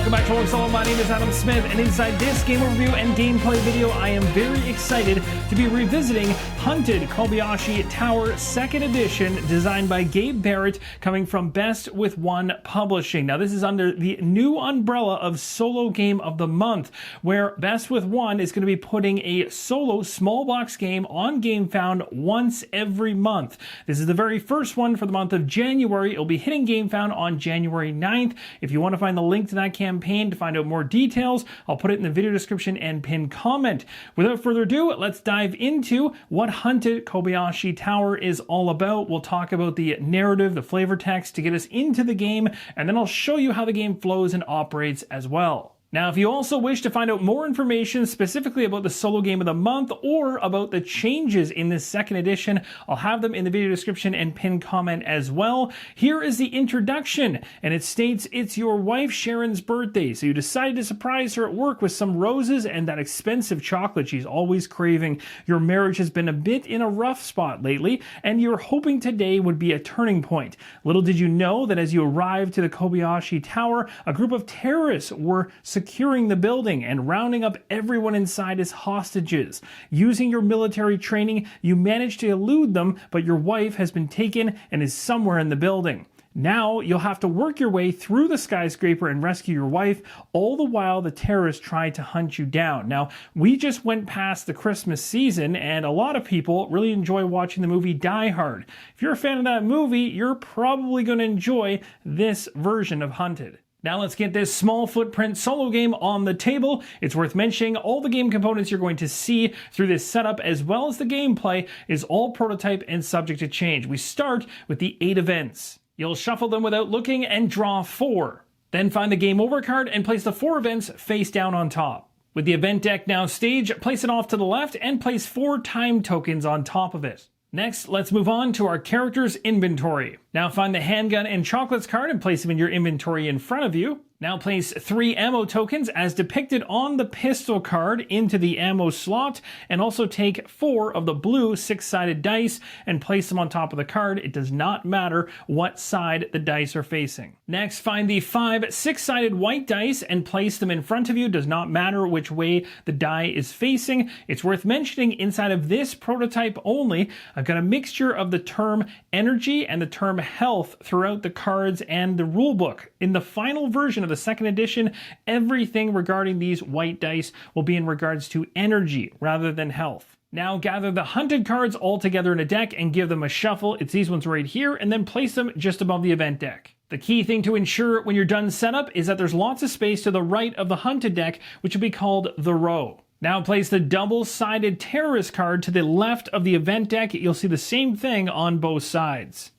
Welcome back to Lord Solo. My name is Adam Smith, and inside this game overview and gameplay video, I am very excited to be revisiting Hunted Kobayashi Tower 2nd Edition, designed by Gabe Barrett, coming from Best with One Publishing. Now, this is under the new umbrella of Solo Game of the Month, where Best with One is going to be putting a solo small box game on GameFound once every month. This is the very first one for the month of January. It'll be hitting GameFound on January 9th. If you want to find the link to that campaign to find out more details, I'll put it in the video description and pinned comment. Without further ado, let's dive into what Hunted Kobayashi Tower is all about. We'll talk about the narrative, the flavor text to get us into the game, and then I'll show you how the game flows and operates as well. Now, if you also wish to find out more information specifically about the solo game of the month or about the changes in this 2nd edition, I'll have them in the video description and pinned comment as well. Here is the introduction, and it states it's your wife Sharon's birthday, so you decided to surprise her at work with some roses and that expensive chocolate she's always craving. Your marriage has been a bit in a rough spot lately, and you're hoping today would be a turning point. Little did you know that as you arrived to the Kobayashi Tower, a group of terrorists were securing the building and rounding up everyone inside as hostages. Using your military training, you managed to elude them, but your wife has been taken and is somewhere in the building. Now you'll have to work your way through the skyscraper and rescue your wife, all the while the terrorists try to hunt you down. Now, we just went past the Christmas season, and a lot of people really enjoy watching the movie Die Hard. If you're a fan of that movie, you're probably going to enjoy this version of Hunted. Now let's get this small footprint solo game on the table. It's worth mentioning all the game components you're going to see through this setup, as well as the gameplay, is all prototype and subject to change. We start with the 8 events. You'll shuffle them without looking and draw 4. Then find the game over card and place the 4 events face down on top. With the event deck now staged, place it off to the left and place 4 time tokens on top of it. Next, let's move on to our character's inventory. Now find the handgun and chocolates card and place them in your inventory in front of you. Now place 3 ammo tokens as depicted on the pistol card into the ammo slot, and also take 4 of the blue 6-sided dice and place them on top of the card. It does not matter what side the dice are facing. Next, find the 5 6-sided white dice and place them in front of you. Does not matter which way the die is facing. It's worth mentioning inside of this prototype only, I've got a mixture of the term energy and the term health throughout the cards and the rulebook. In the final version of the 2nd edition, everything regarding these white dice will be in regards to energy rather than health. Now gather the hunted cards all together in a deck and give them a shuffle. It's these ones right here, and then place them just above the event deck. The key thing to ensure when you're done setup is that there's lots of space to the right of the hunted deck, which will be called the row. Now place the double-sided terrorist card to the left of the event deck. You'll see the same thing on both sides.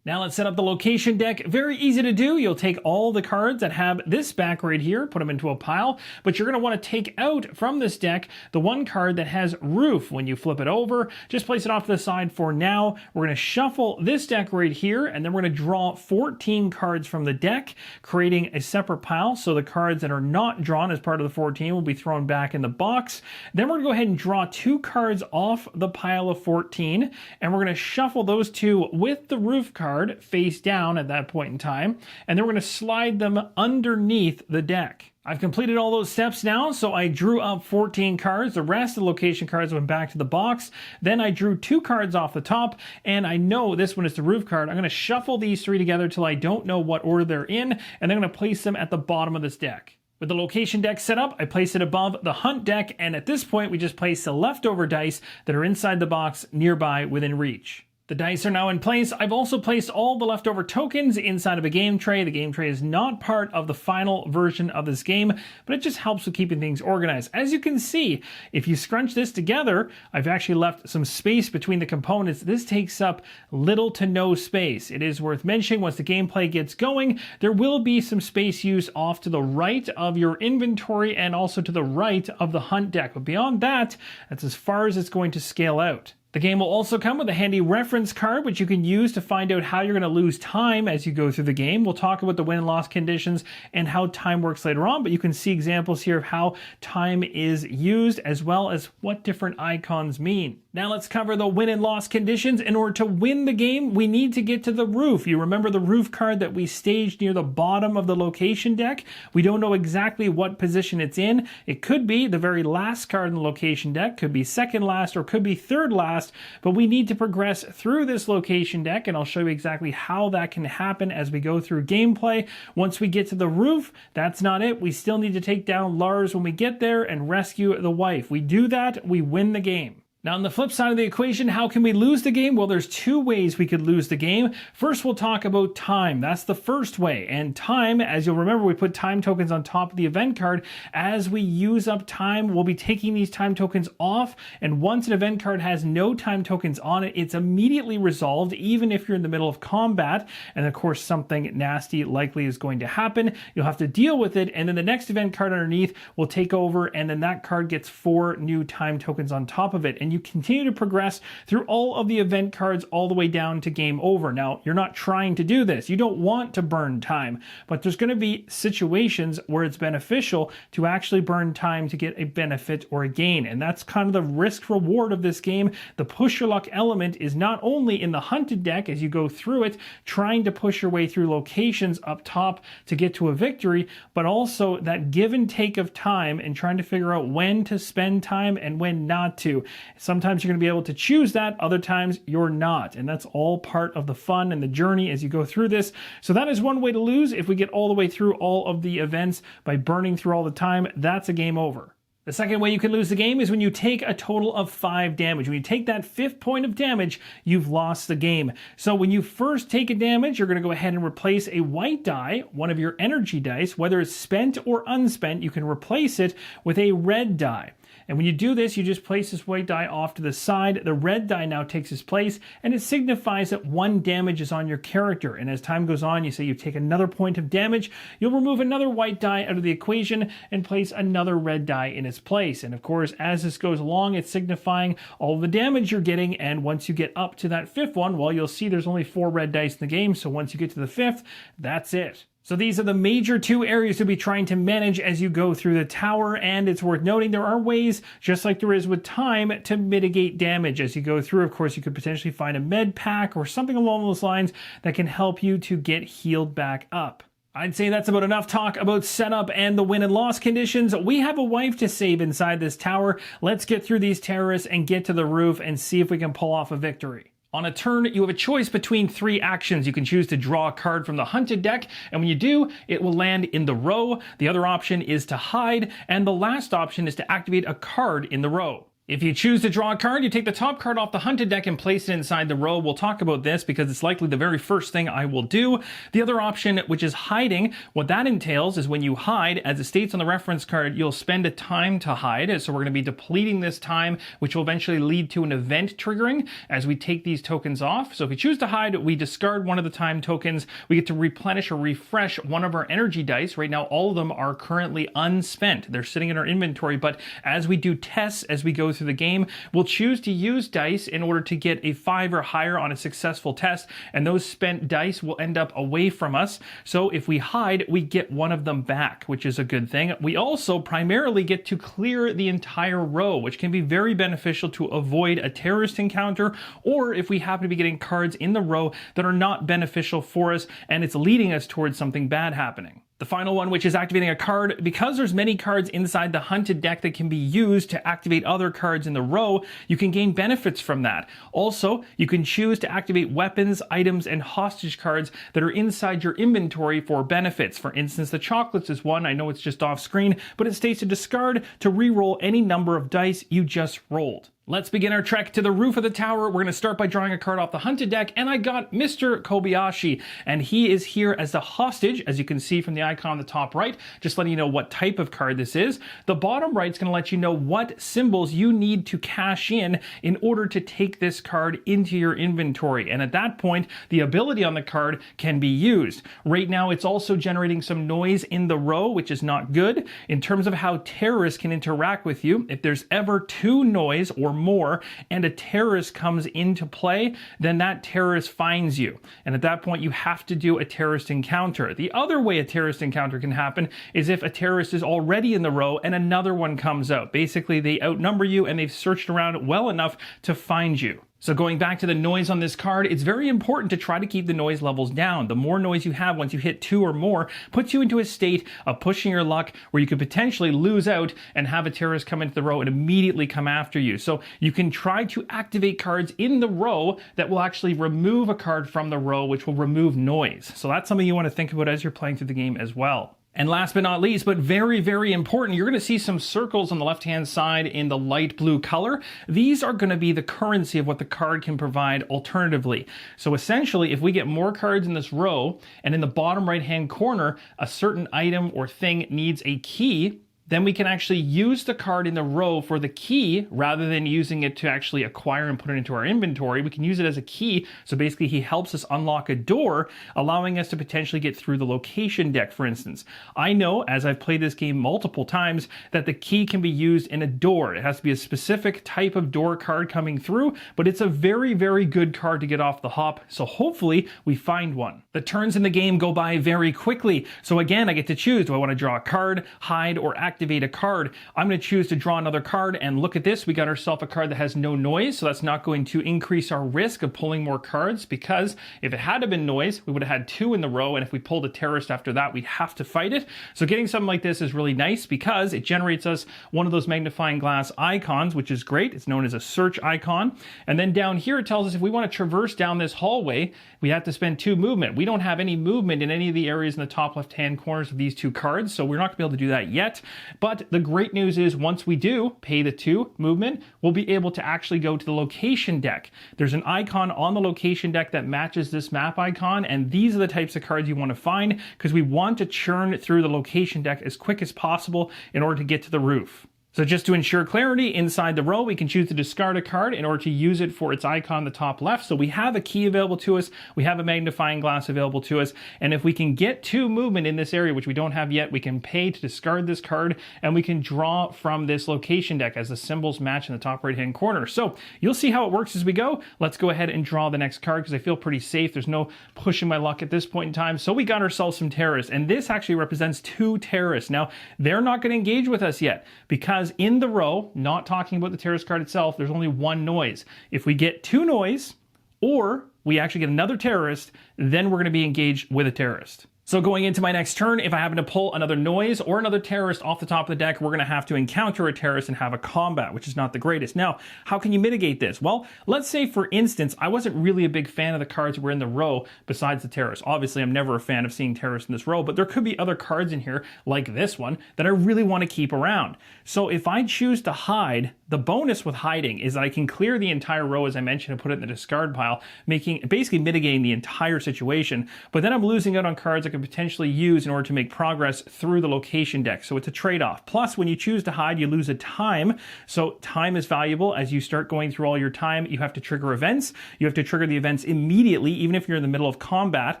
Now let's set up the location deck. Very easy to do. You'll take all the cards that have this back right here, put them into a pile, but you're going to want to take out from this deck the one card that has roof. When you flip it over, just place it off to the side for now. We're going to shuffle this deck right here, and then we're going to draw 14 cards from the deck, creating a separate pile. So the cards that are not drawn as part of the 14 will be thrown back in the box. Then we're going to go ahead and draw 2 cards off the pile of 14, and we're going to shuffle those 2 with the roof card face down at that point in time, and then we're going to slide them underneath the deck. I've completed all those steps now, so I drew up 14 cards. The rest of the location cards went back to the box. Then I drew 2 cards off the top, and I know this one is the roof card. I'm going to shuffle these 3 together till I don't know what order they're in, and then I'm going to place them at the bottom of this deck. With the location deck set up, I place it above the hunt deck, and at this point we just place the leftover dice that are inside the box nearby within reach. The dice are now in place. I've also placed all the leftover tokens inside of a game tray. The game tray is not part of the final version of this game, but it just helps with keeping things organized. As you can see, if you scrunch this together, I've actually left some space between the components. This takes up little to no space. It is worth mentioning once the gameplay gets going, there will be some space used off to the right of your inventory and also to the right of the hunt deck. But beyond that, that's as far as it's going to scale out. The game will also come with a handy reference card, which you can use to find out how you're going to lose time as you go through the game. We'll talk about the win and loss conditions and how time works later on, but you can see examples here of how time is used as well as what different icons mean. Now let's cover the win and loss conditions. In order to win the game, we need to get to the roof. You remember the roof card that we staged near the bottom of the location deck? We don't know exactly what position it's in. It could be the very last card in the location deck, could be second last, or could be third last, but we need to progress through this location deck, and I'll show you exactly how that can happen as we go through gameplay. Once we get to the roof, that's not it. We still need to take down Lars when we get there and rescue the wife. We do that, we win the game. Now, on the flip side of the equation, how can we lose the game? Well, there's two ways we could lose the game. First, we'll talk about time. That's the first way. And time, as you'll remember, we put time tokens on top of the event card. As we use up time, we'll be taking these time tokens off. And once an event card has no time tokens on it, it's immediately resolved, even if you're in the middle of combat. And of course, something nasty likely is going to happen. You'll have to deal with it. And then the next event card underneath will take over. And then that card gets 4 new time tokens on top of it. And you continue to progress through all of the event cards all the way down to game over. Now, you're not trying to do this. You don't want to burn time, but there's going to be situations where it's beneficial to actually burn time to get a benefit or a gain. And that's kind of the risk reward of this game. The push your luck element is not only in the hunted deck as you go through it, trying to push your way through locations up top to get to a victory, but also that give and take of time and trying to figure out when to spend time and when not to. Sometimes you're going to be able to choose that, other times you're not. And that's all part of the fun and the journey as you go through this. So that is one way to lose. If we get all the way through all of the events by burning through all the time, that's a game over. The second way you can lose the game is when you take a total of 5 damage. When you take that 5th point of damage, you've lost the game. So when you first take a damage, you're going to go ahead and replace a white die, one of your energy dice, whether it's spent or unspent, you can replace it with a red die. And when you do this, you just place this white die off to the side. The red die now takes its place, and it signifies that 1 damage is on your character. And as time goes on, you say you take another point of damage, you'll remove another white die out of the equation and place another red die in its place. And of course, as this goes along, it's signifying all the damage you're getting. And once you get up to that 5th one, well, you'll see there's only 4 red dice in the game. So once you get to the 5th, that's it. So these are the major 2 areas to be trying to manage as you go through the tower, and it's worth noting there are ways, just like there is with time, to mitigate damage as you go through. Of course, you could potentially find a med pack or something along those lines that can help you to get healed back up. I'd say that's about enough talk about setup and the win and loss conditions. We have a wife to save inside this tower. Let's get through these terrorists and get to the roof and see if we can pull off a victory. On a turn, you have a choice between 3 actions. You can choose to draw a card from the hunted deck, and when you do, it will land in the row. The other option is to hide, and the last option is to activate a card in the row. If you choose to draw a card, you take the top card off the hunted deck and place it inside the row. We'll talk about this because it's likely the very first thing I will do. The other option, which is hiding, what that entails is when you hide, as it states on the reference card, you'll spend a time to hide. So we're going to be depleting this time, which will eventually lead to an event triggering as we take these tokens off. So if we choose to hide, we discard one of the time tokens. We get to replenish or refresh one of our energy dice. Right now, all of them are currently unspent. They're sitting in our inventory, but as we do tests, as we go through the game, we'll choose to use dice in order to get a 5 or higher on a successful test, and those spent dice will end up away from us. So if we hide, we get one of them back, which is a good thing. We also primarily get to clear the entire row, which can be very beneficial to avoid a terrorist encounter, or if we happen to be getting cards in the row that are not beneficial for us and it's leading us towards something bad happening. The final one, which is activating a card, because there's many cards inside the hunted deck that can be used to activate other cards in the row, you can gain benefits from that. Also, you can choose to activate weapons, items, and hostage cards that are inside your inventory for benefits. For instance, the chocolates is one. I know it's just off screen, but it states to discard to re-roll any number of dice you just rolled. Let's begin our trek to the roof of the tower. We're going to start by drawing a card off the hunted deck, and I got Mr. Kobayashi, and he is here as the hostage, as you can see from the icon on the top right, just letting you know what type of card this is. The bottom right is going to let you know what symbols you need to cash in order to take this card into your inventory, and at that point, the ability on the card can be used. Right now, it's also generating some noise in the row, which is not good. In terms of how terrorists can interact with you, if there's ever 2 noise or more and a terrorist comes into play, then that terrorist finds you. And at that point, you have to do a terrorist encounter. The other way a terrorist encounter can happen is if a terrorist is already in the row and another one comes out. Basically, they outnumber you and they've searched around well enough to find you. So going back to the noise on this card, it's very important to try to keep the noise levels down. The more noise you have once you hit 2 or more puts you into a state of pushing your luck where you could potentially lose out and have a terrorist come into the row and immediately come after you. So you can try to activate cards in the row that will actually remove a card from the row, which will remove noise. So that's something you want to think about as you're playing through the game as well. And last but not least, but very, very important, you're going to see some circles on the left-hand side in the light blue color. These are going to be the currency of what the card can provide alternatively. So essentially, if we get more cards in this row, and in the bottom right-hand corner, a certain item or thing needs a key, then we can actually use the card in the row for the key rather than using it to actually acquire and put it into our inventory. We can use it as a key. So basically he helps us unlock a door, allowing us to potentially get through the location deck, for instance. I know, as I've played this game multiple times, that the key can be used in a door. It has to be a specific type of door card coming through, but it's a very, very good card to get off the hop. So hopefully we find one. The turns in the game go by very quickly. So again, I get to choose. Do I want to draw a card, hide, or activate a card? I'm going to choose to draw another card, and look at this. We got ourselves a card that has no noise, so that's not going to increase our risk of pulling more cards, because if it had been noise, we would have had 2 in the row, and if we pulled a terrorist after that, we'd have to fight it. So getting something like this is really nice because it generates us one of those magnifying glass icons, which is great. It's known as a search icon. And then down here, it tells us if we want to traverse down this hallway, we have to spend 2 movement. We don't have any movement in any of the areas in the top left-hand corners of these 2 cards, so we're not going to be able to do that yet. But the great news is once we do pay the 2 movement, we'll be able to actually go to the location deck. There's an icon on the location deck that matches this map icon, and these are the types of cards you want to find because we want to churn through the location deck as quick as possible in order to get to the roof. So just to ensure clarity, inside the row, we can choose to discard a card in order to use it for its icon in the top left. So we have a key available to us, we have a magnifying glass available to us, and if we can get 2 movement in this area, which we don't have yet, we can pay to discard this card, and we can draw from this location deck as the symbols match in the top right-hand corner. So you'll see how it works as we go. Let's go ahead and draw the next card because I feel pretty safe. There's no pushing my luck at this point in time. So we got ourselves some terrorists, and this actually represents 2 terrorists. Now, they're not going to engage with us yet because in the row, not talking about the terrorist card itself, there's only 1 noise. If we get 2 noise, or we actually get another terrorist, then we're going to be engaged with a terrorist. So going into my next turn, if I happen to pull another noise or another terrorist off the top of the deck, we're going to have to encounter a terrorist and have a combat, which is not the greatest. Now, how can you mitigate this? Well, let's say, for instance, I wasn't really a big fan of the cards that were in the row besides the terrorists. Obviously, I'm never a fan of seeing terrorists in this row, but there could be other cards in here, like this one, that I really want to keep around. So if I choose to hide, the bonus with hiding is that I can clear the entire row, as I mentioned, and put it in the discard pile, basically mitigating the entire situation. But then I'm losing out on cards I could potentially use in order to make progress through the location deck. So it's a trade-off. Plus, when you choose to hide, you lose a time. So time is valuable. As you start going through all your time, you have to trigger events. You have to trigger the events immediately, even if you're in the middle of combat.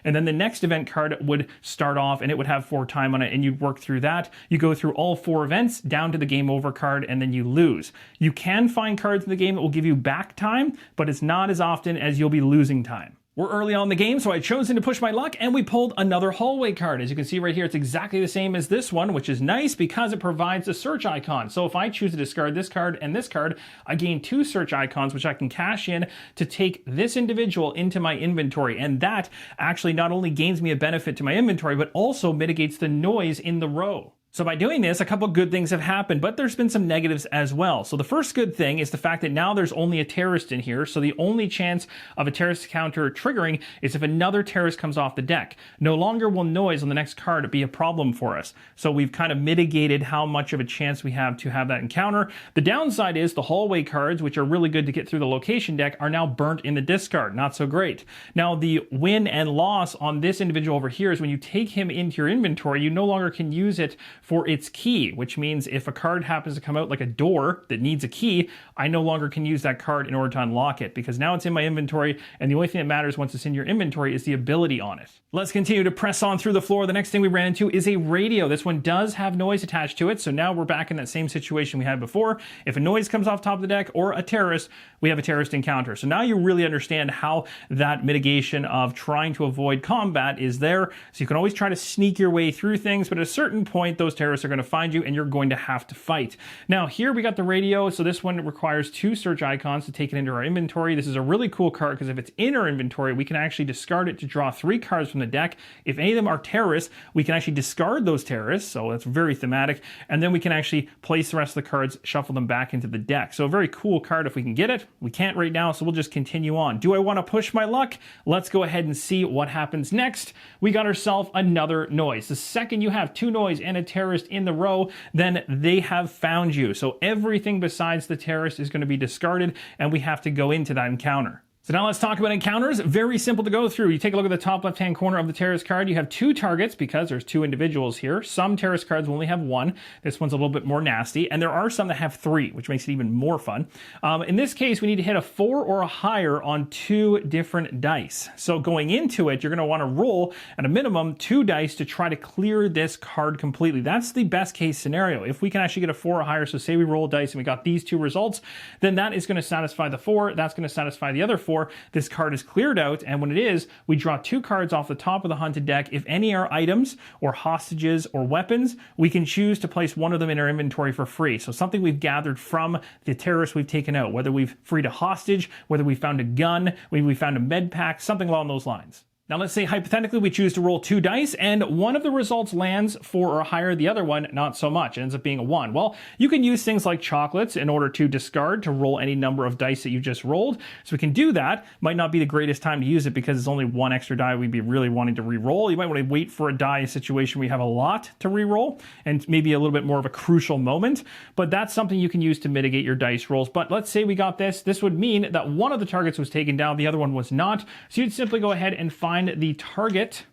And then the next event card would start off and it would have 4 time on it, and you'd work through that. You go through all 4 events down to the game over card, and then you lose. You can find cards in the game that will give you back time, but it's not as often as you'll be losing time. We're early on in the game, so I chosen to push my luck, and we pulled another hallway card. As you can see right here, it's exactly the same as this one, which is nice because it provides a search icon. So if I choose to discard this card and this card, I gain 2 search icons, which I can cash in to take this individual into my inventory. And that actually not only gains me a benefit to my inventory, but also mitigates the noise in the row. So by doing this, a couple good things have happened, but there's been some negatives as well. So the first good thing is the fact that now there's only a terrorist in here, so the only chance of a terrorist counter triggering is if another terrorist comes off the deck. No longer will noise on the next card be a problem for us. So we've kind of mitigated how much of a chance we have to have that encounter. The downside is the hallway cards, which are really good to get through the location deck, are now burnt in the discard. Not so great. Now the win and loss on this individual over here is when you take him into your inventory, you no longer can use it for its key, which means if a card happens to come out like a door that needs a key, I no longer can use that card in order to unlock it, because now it's in my inventory, and the only thing that matters once it's in your inventory is the ability on it. Let's continue to press on through the floor. The next thing we ran into is a radio. This one does have noise attached to it, so now we're back in that same situation we had before. If a noise comes off top of the deck or a terrorist, we have a terrorist encounter. So now you really understand how that mitigation of trying to avoid combat is there. So you can always try to sneak your way through things, but at a certain point, those terrorists are going to find you and you're going to have to fight. Now here we got the radio. So this one requires 2 search icons to take it into our inventory. This is a really cool card because if it's in our inventory, we can actually discard it to draw 3 cards from the deck. If any of them are terrorists, we can actually discard those terrorists. So that's very thematic. And then we can actually place the rest of the cards, shuffle them back into the deck. So a very cool card if we can get it. We can't right now, so we'll just continue on. Do I want to push my luck? Let's go ahead and see what happens next. We got ourselves another noise. The second you have 2 noise and a terrorist in the row, then they have found you. So everything besides the terrorist is going to be discarded, and we have to go into that encounter. So now let's talk about encounters. Very simple to go through. You take a look at the top left-hand corner of the terrorist card. You have 2 targets because there's 2 individuals here. Some terrorist cards will only have 1. This one's a little bit more nasty. And there are some that have 3, which makes it even more fun. In this case, we need to hit a 4 or higher on 2 different dice. So going into it, you're going to want to roll at a minimum 2 dice to try to clear this card completely. That's the best case scenario. If we can actually get a 4 or higher, so say we roll a dice and we got these 2 results, then that is going to satisfy the 4. That's going to satisfy the other 4. This card is cleared out, and when it is, we draw 2 cards off the top of the hunted deck. If any are items or hostages or weapons, we can choose to place one of them in our inventory for free. So something we've gathered from the terrorists we've taken out, whether we've freed a hostage, whether we found a gun, we found a med pack, something along those lines. Now let's say hypothetically we choose to roll 2 dice and one of the results lands 4 or higher, the other one not so much. It ends up being a 1. Well, you can use things like chocolates in order to discard, to roll any number of dice that you just rolled. So we can do that. Might not be the greatest time to use it because it's only 1 extra die we'd be really wanting to re-roll. You might want to wait for a die situation where you have a lot to re-roll and maybe a little bit more of a crucial moment. But that's something you can use to mitigate your dice rolls. But let's say we got this. This would mean that one of the targets was taken down, the other one was not. So you'd simply go ahead and find the target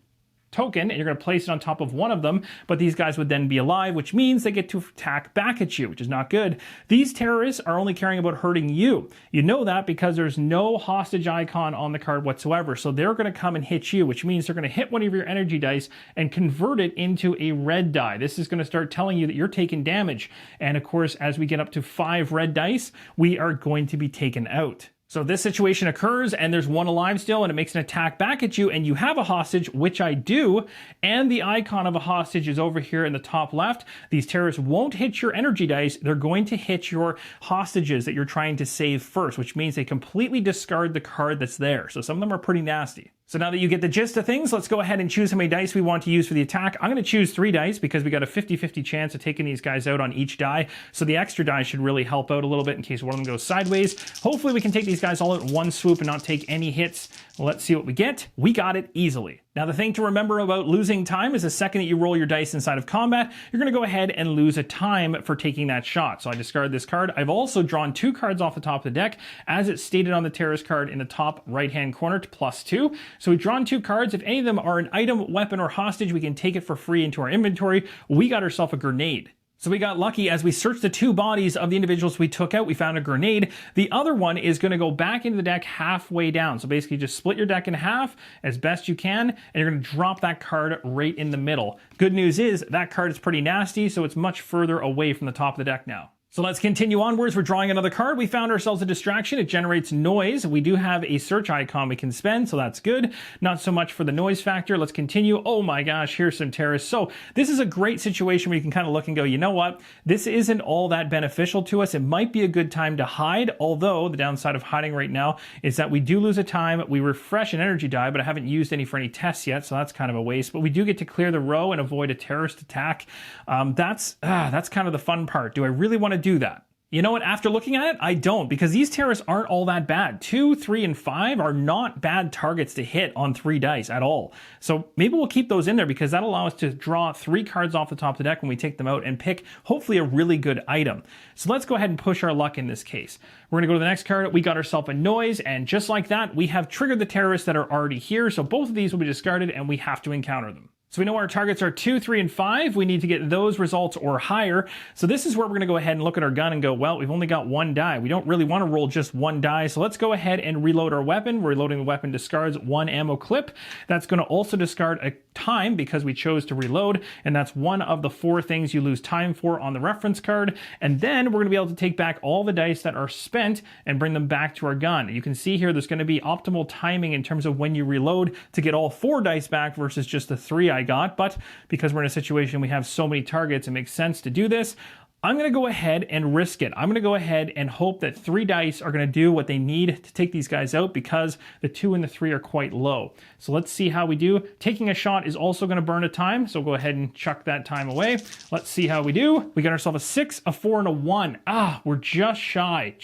token and you're going to place it on top of one of them, but these guys would then be alive, which means they get to attack back at you, which is not good. These terrorists are only caring about hurting you. You know that because there's no hostage icon on the card whatsoever, so they're going to come and hit you, which means they're going to hit one of your energy dice and convert it into a red die. This is going to start telling you that you're taking damage, and of course, as we get up to 5 red dice, we are going to be taken out. So this situation occurs and there's one alive still and it makes an attack back at you and you have a hostage, which I do, and the icon of a hostage is over here in the top left. These terrorists won't hit your energy dice. They're going to hit your hostages that you're trying to save first, which means they completely discard the card that's there. So some of them are pretty nasty. So now that you get the gist of things, let's go ahead and choose how many dice we want to use for the attack. I'm going to choose 3 dice because we got a 50-50 chance of taking these guys out on each die. So the extra die should really help out a little bit in case one of them goes sideways. Hopefully we can take these guys all at one swoop and not take any hits. Let's see what we get. We got it easily. Now the thing to remember about losing time is the second that you roll your dice inside of combat, you're going to go ahead and lose a time for taking that shot. So I discard this card. I've also drawn 2 cards off the top of the deck as it's stated on the terrorist card in the top right-hand corner to +2. So we've drawn 2 cards. If any of them are an item, weapon, or hostage, we can take it for free into our inventory. We got ourselves a grenade. So we got lucky as we searched the 2 bodies of the individuals we took out. We found a grenade. The other one is going to go back into the deck halfway down. So basically just split your deck in half as best you can, and you're going to drop that card right in the middle. Good news is that card is pretty nasty, so it's much further away from the top of the deck now. So let's continue onwards. We're drawing another card. We found ourselves a distraction. It generates noise. We do have a search icon we can spend, so that's good. Not so much for the noise factor. Let's continue. Oh my gosh, here's some terrorists. So this is a great situation where you can kind of look and go, you know what? This isn't all that beneficial to us. It might be a good time to hide, although the downside of hiding right now is that we do lose a time. We refresh an energy die, but I haven't used any for any tests yet, so that's kind of a waste. But we do get to clear the row and avoid a terrorist attack. That's kind of the fun part. Do I really want to do that? You know what? After looking at it, I don't, because these terrorists aren't all that bad. 2, 3, and 5 are not bad targets to hit on 3 dice at all. So maybe we'll keep those in there because that'll allow us to draw 3 cards off the top of the deck when we take them out and pick hopefully a really good item. So let's go ahead and push our luck in this case. We're going to go to the next card. We got ourselves a noise, and just like that, we have triggered the terrorists that are already here. So both of these will be discarded and we have to encounter them. So we know our targets are 2, 3, and 5. We need to get those results or higher. So this is where we're going to go ahead and look at our gun and go, well, we've only got 1 die. We don't really want to roll just 1 die. So let's go ahead and reload our weapon. Reloading the weapon discards 1 ammo clip. That's going to also discard a time because we chose to reload. And that's one of the 4 things you lose time for on the reference card. And then we're going to be able to take back all the dice that are spent and bring them back to our gun. You can see here there's going to be optimal timing in terms of when you reload to get all 4 dice back versus just the 3 I got, but because we're in a situation we have so many targets, it makes sense to do this. I'm going to go ahead and risk it. I'm going to go ahead and hope that 3 dice are going to do what they need to take these guys out because the 2 and the 3 are quite low. So let's see how we do. Taking a shot is also going to burn a time, so go ahead and chuck that time away. Let's see how we do. We got ourselves a 6, a 4, and a 1. We're just shy.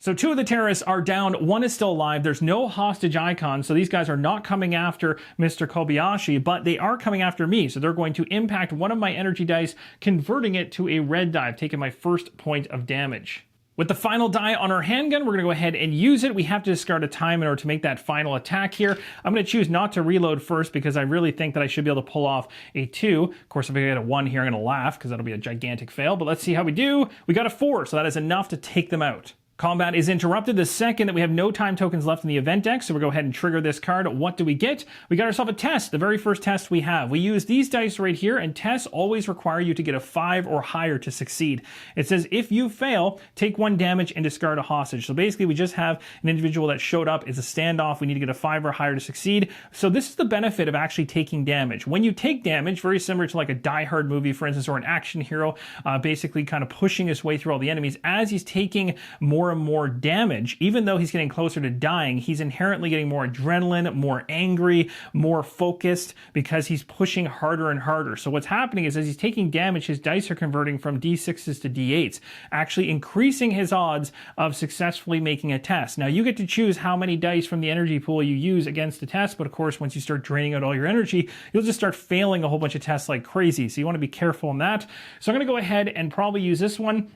So 2 of the terrorists are down, 1 is still alive. There's no hostage icon, so these guys are not coming after Mr. Kobayashi, but they are coming after me. So they're going to impact one of my energy dice, converting it to a red die. I've taken my first point of damage. With the final die on our handgun, we're going to go ahead and use it. We have to discard a time in order to make that final attack here. I'm going to choose not to reload first because I really think that I should be able to pull off a 2. Of course, if I get a 1 here, I'm going to laugh because that'll be a gigantic fail. But let's see how we do. We got a 4, so that is enough to take them out. Combat is interrupted the second that we have no time tokens left in the event deck, so we'll go ahead and trigger this card. What do we get? We got ourselves a test, the very first test we have. We use these dice right here, and tests always require you to get a 5 or higher to succeed. It says if you fail, take 1 damage and discard a hostage. So basically we just have an individual that showed up. It's a standoff. We need to get a 5 or higher to succeed. So this is the benefit of actually taking damage. When you take damage, very similar to like a Die Hard movie, for instance, or an action hero, basically kind of pushing his way through all the enemies, as he's taking more and more damage, even though he's getting closer to dying, he's inherently getting more adrenaline, more angry, more focused because he's pushing harder and harder. So what's happening is as he's taking damage, his dice are converting from D6s to D8s, actually increasing his odds of successfully making a test. Now you get to choose how many dice from the energy pool you use against the test, but of course once you start draining out all your energy, you'll just start failing a whole bunch of tests like crazy. So you want to be careful on that. So I'm going to go ahead and probably use this one.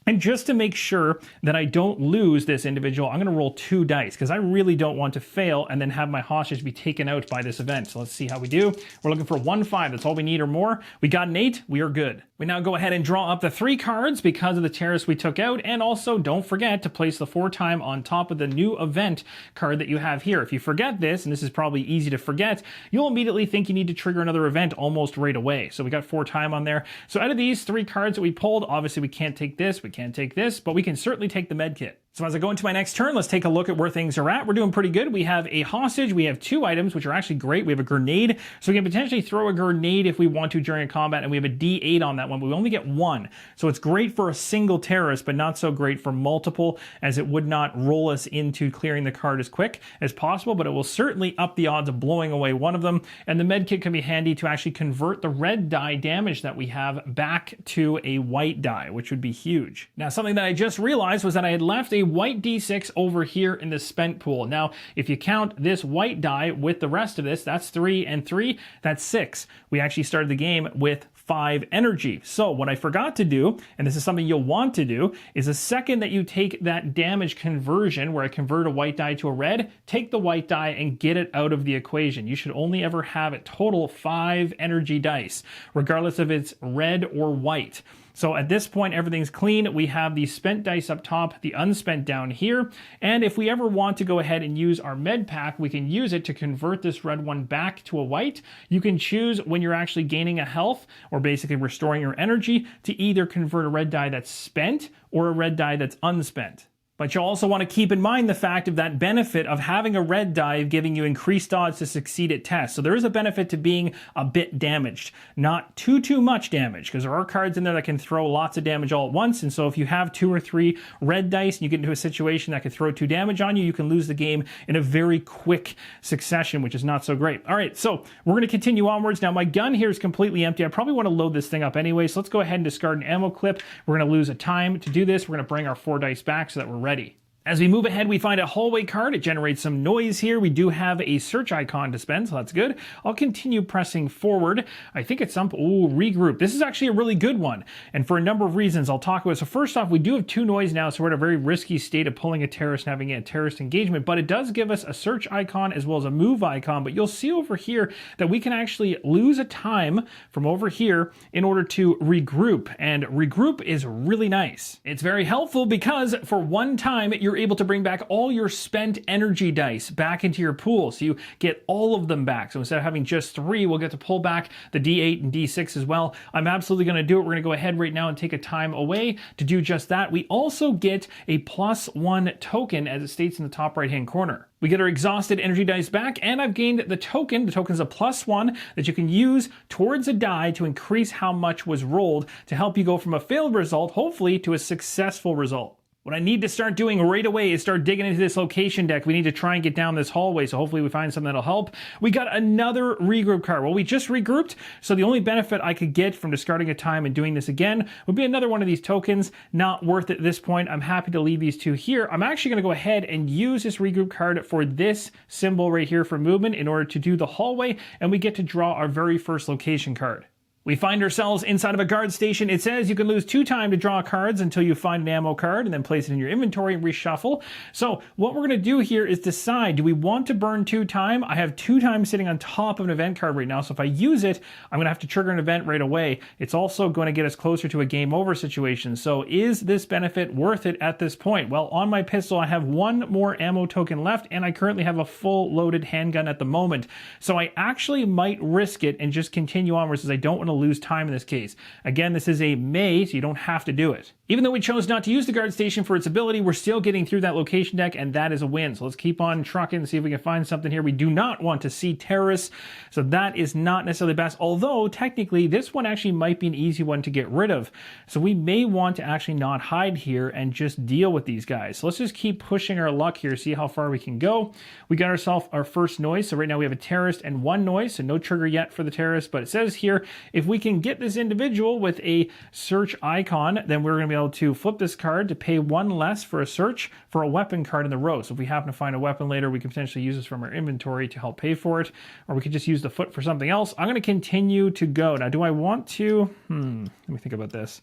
And just to make sure that I don't lose this individual, I'm going to roll 2 dice because I really don't want to fail and then have my hostage be taken out by this event. So let's see how we do. We're looking for 1 5. That's all we need or more. We got an 8. We are good. We now go ahead and draw up the 3 cards because of the terrorists we took out. And also don't forget to place the 4 time on top of the new event card that you have here. If you forget this, and this is probably easy to forget, you'll immediately think you need to trigger another event almost right away. So we got 4 time on there. So out of these 3 cards that we pulled, obviously we can't take this, we can't take this, but we can certainly take the med kit. So as I go into my next turn, let's take a look at where things are at. We're doing pretty good. We have a hostage. We have 2 items, which are actually great. We have a grenade, so we can potentially throw a grenade if we want to during a combat, and we have a D8 on that one, but we only get 1. So it's great for a single terrorist, but not so great for multiple, as it would not roll us into clearing the card as quick as possible, but it will certainly up the odds of blowing away one of them. And the med kit can be handy to actually convert the red die damage that we have back to a white die, which would be huge. Now, something that I just realized was that I had left a white D6 over here in the spent pool. Now, if you count this white die with the rest of this, that's 3 and 3, that's 6. We actually started the game with 5 energy. So what I forgot to do, and this is something you'll want to do, is the second that you take that damage conversion where I convert a white die to a red, take the white die and get it out of the equation. You should only ever have a total 5 energy dice, regardless if it's red or white. So at this point, everything's clean. We have the spent dice up top, the unspent down here. And if we ever want to go ahead and use our med pack, we can use it to convert this red one back to a white. You can choose when you're actually gaining a health or basically restoring your energy to either convert a red die that's spent or a red die that's unspent. But you'll also want to keep in mind the fact of that benefit of having a red die giving you increased odds to succeed at tests. So there is a benefit to being a bit damaged. Not too much damage, because there are cards in there that can throw lots of damage all at once. And so if you have 2 or 3 red dice and you get into a situation that could throw 2 damage on you, you can lose the game in a very quick succession, which is not so great. All right, so we're going to continue onwards. Now my gun here is completely empty. I probably want to load this thing up anyway. So let's go ahead and discard an ammo clip. We're going to lose a time to do this. We're going to bring our 4 dice back so that we're ready. As we move ahead, we find a hallway card. It generates some noise here. We do have a search icon to spend, so that's good. I'll continue pressing forward. I think it's some, regroup. This is actually a really good one, and for a number of reasons I'll talk about. So first off, we do have 2 noise now, so we're in a very risky state of pulling a terrorist and having a terrorist engagement, but it does give us a search icon as well as a move icon. But you'll see over here that we can actually lose a time from over here in order to regroup, and regroup is really nice. It's very helpful because for one time, you're able to bring back all your spent energy dice back into your pool, so you get all of them back. So instead of having just 3, we'll get to pull back the D8 and D6 as well. I'm absolutely going to do it. We're going to go ahead right now and take a time away to do just that. We also get a +1 token, as it states in the top right hand corner. We get our exhausted energy dice back, and I've gained the token. The token is a +1 that you can use towards a die to increase how much was rolled to help you go from a failed result, hopefully, to a successful result. What I need to start doing right away is start digging into this location deck. We need to try and get down this hallway, so hopefully we find something that'll help. We got another regroup card. Well, we just regrouped, so the only benefit I could get from discarding a time and doing this again would be another one of these tokens. Not worth it at this point. I'm happy to leave these 2 here. I'm actually going to go ahead and use this regroup card for this symbol right here for movement in order to do the hallway, and we get to draw our very first location card. We find ourselves inside of a guard station. It says you can lose 2 time to draw cards until you find an ammo card and then place it in your inventory and reshuffle. So what we're going to do here is decide, do we want to burn 2 time? I have 2 time sitting on top of an event card right now, so if I use it, I'm going to have to trigger an event right away. It's also going to get us closer to a game over situation. So is this benefit worth it at this point? Well, on my pistol, I have 1 more ammo token left, and I currently have a full loaded handgun at the moment. So I actually might risk it and just continue onwards, as I don't want to lose time in this case. Again, this is a may, so you don't have to do it. Even though we chose not to use the guard station for its ability, we're still getting through that location deck, and that is a win. So let's keep on trucking and see if we can find something here. We do not want to see terrorists, so that is not necessarily best, although technically this one actually might be an easy one to get rid of. So we may want to actually not hide here and just deal with these guys. So let's just keep pushing our luck here, see how far we can go. We got ourselves our first noise. So right now we have a terrorist and 1 noise, so no trigger yet for the terrorist, but it says here, if we can get this individual with a search icon, then we're going to be able to flip this card to pay 1 less for a search for a weapon card in the row. So if we happen to find a weapon later, we can potentially use this from our inventory to help pay for it, or we could just use the foot for something else. I'm going to continue to go. Now, do I want to, let me think about this.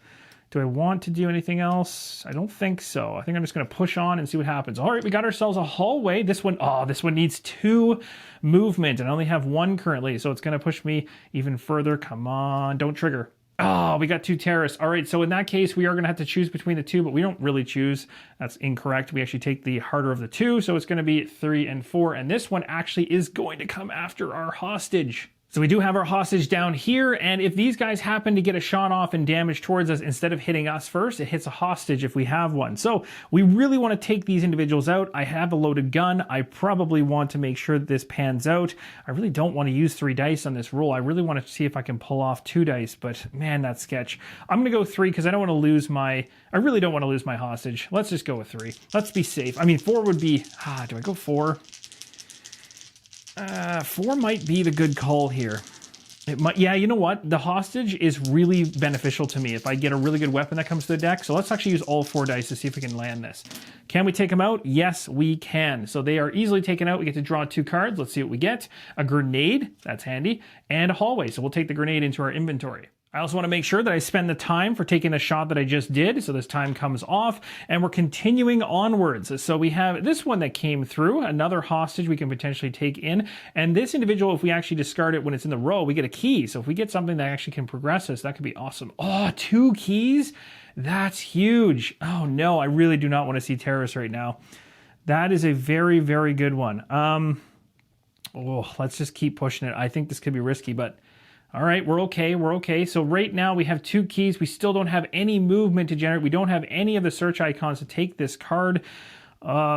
Do I want to do anything else? I don't think so. I think I'm just going to push on and see what happens. All right, we got ourselves a hallway. This one needs 2 movement, and I only have 1 currently, so it's going to push me even further. Come on, don't trigger. Oh, we got 2 terrorists. All right, so in that case, we are going to have to choose between the 2, but we don't really choose. That's incorrect. We actually take the harder of the 2, so it's going to be 3 and 4, and this one actually is going to come after our hostage. So we do have our hostage down here, and if these guys happen to get a shot off and damage towards us, instead of hitting us first, it hits a hostage if we have one. So we really want to take these individuals out. I have a loaded gun. I probably want to make sure that this pans out. I really don't want to use 3 dice on this roll. I really want to see if I can pull off 2 dice, but man, that's sketch. I'm going to go 3 because I don't want to lose my, I really don't want to lose my hostage. Let's just go with 3. Let's be safe. I mean, 4 would be, do I go 4? 4 might be the good call here. It might, yeah, you know what? The hostage is really beneficial to me if I get a really good weapon that comes to the deck. So let's actually use all 4 dice to see if we can land this. Can we take them out? Yes, we can. So they are easily taken out. We get to draw 2 cards. Let's see what we get. A grenade, that's handy, and a hallway. So we'll take the grenade into our inventory. I also want to make sure that I spend the time for taking the shot that I just did, so this time comes off, and we're continuing onwards. So we have this one that came through, another hostage we can potentially take in, and this individual, if we actually discard it when it's in the row, we get a key. So if we get something that actually can progress us, that could be awesome. Oh, 2 keys? That's huge. Oh no, I really do not want to see terrorists right now. That is a very, very good one. Let's just keep pushing it. I think this could be risky, but all right, we're okay, we're okay. So right now we have 2 keys. We still don't have any movement to generate. We don't have any of the search icons to take this card.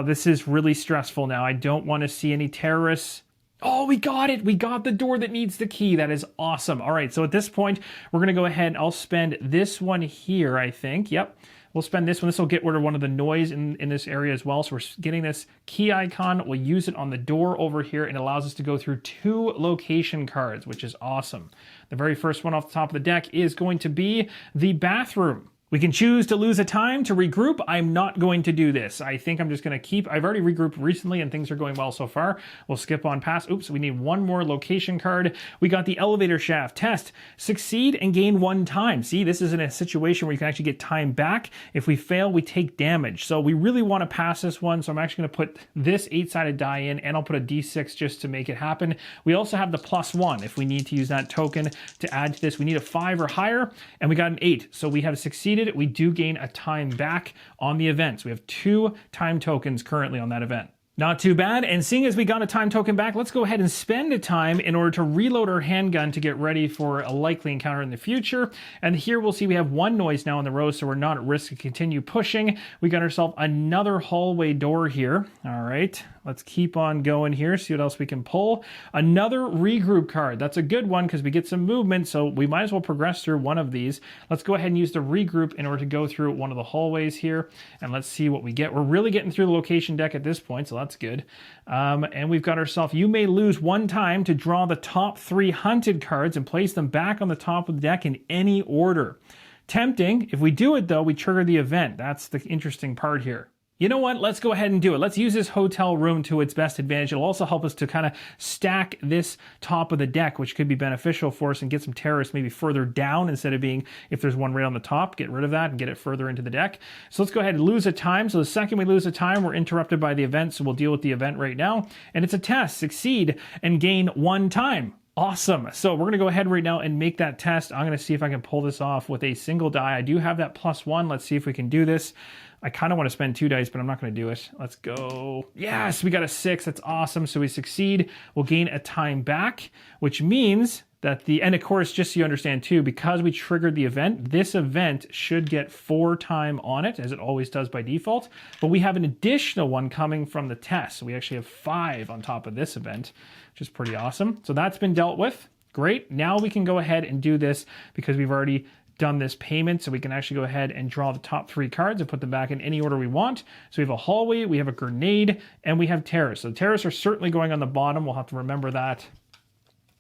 This is really stressful now. I don't want to see any terrorists. Oh, we got it. We got the door that needs the key. That is awesome. All right, so at this point, we're going to go ahead and I'll spend this one here, I think. Yep. We'll spend this one. This will get rid of one of the noise in this area as well. So we're getting this key icon. We'll use it on the door over here, and it allows us to go through 2 location cards, which is awesome. The very first one off the top of the deck is going to be the bathroom. We can choose to lose a time to regroup. I'm not going to do this. I think I'm just going to keep, I've already regrouped recently and things are going well so far. We'll skip on past. Oops, we need one more location card. We got the elevator shaft test. Succeed and gain 1 time. See, this is in a situation where you can actually get time back. If we fail, we take damage. So we really want to pass this one. So I'm actually going to put this 8-sided die in and I'll put a D6 just to make it happen. We also have the +1 if we need to use that token to add to this. We need a 5 or higher and we got an 8. So we have succeeded. We do gain a time back on the event. So we have 2 time tokens currently on that event. Not too bad, and seeing as we got a time token back, let's go ahead and spend a time in order to reload our handgun to get ready for a likely encounter in the future. And here we'll see we have 1 noise now in the row, so we're not at risk to continue pushing. We got ourselves another hallway door here. All right, let's keep on going here, see what else we can pull. Another regroup card. That's a good one because we get some movement, so we might as well progress through one of these. Let's go ahead and use the regroup in order to go through one of the hallways here, and let's see what we get. We're really getting through the location deck at this point, so that's good. And we've got ourselves, you may lose 1 time to draw the top 3 hunted cards and place them back on the top of the deck in any order. Tempting. If we do it though, we trigger the event. That's the interesting part here. You know what? Let's go ahead and do it. Let's use this hotel room to its best advantage. It'll also help us to kind of stack this top of the deck, which could be beneficial for us, and get some terrorists maybe further down instead of being, if there's one right on the top, get rid of that and get it further into the deck. So let's go ahead and lose a time. So the second we lose a time, we're interrupted by the event. So we'll deal with the event right now. And it's a test. Succeed and gain 1 time. Awesome. So we're going to go ahead right now and make that test. I'm going to see if I can pull this off with a single die. I do have that +1. Let's see if we can do this. I kind of want to spend 2 dice, but I'm not going to do it. Let's go. Yes, we got a 6. That's awesome. So we succeed. We'll gain a time back, which means that and of course, just so you understand too, because we triggered the event, this event should get 4 time on it, as it always does by default. But we have an additional one coming from the test. So we actually have 5 on top of this event, which is pretty awesome. So that's been dealt with. Great. Now we can go ahead and do this because we've already done this payment, so we can actually go ahead and draw the top 3 cards and put them back in any order we want. So we have a hallway, we have a grenade, and we have terrorists. So terrorists are certainly going on the bottom. We'll have to remember that.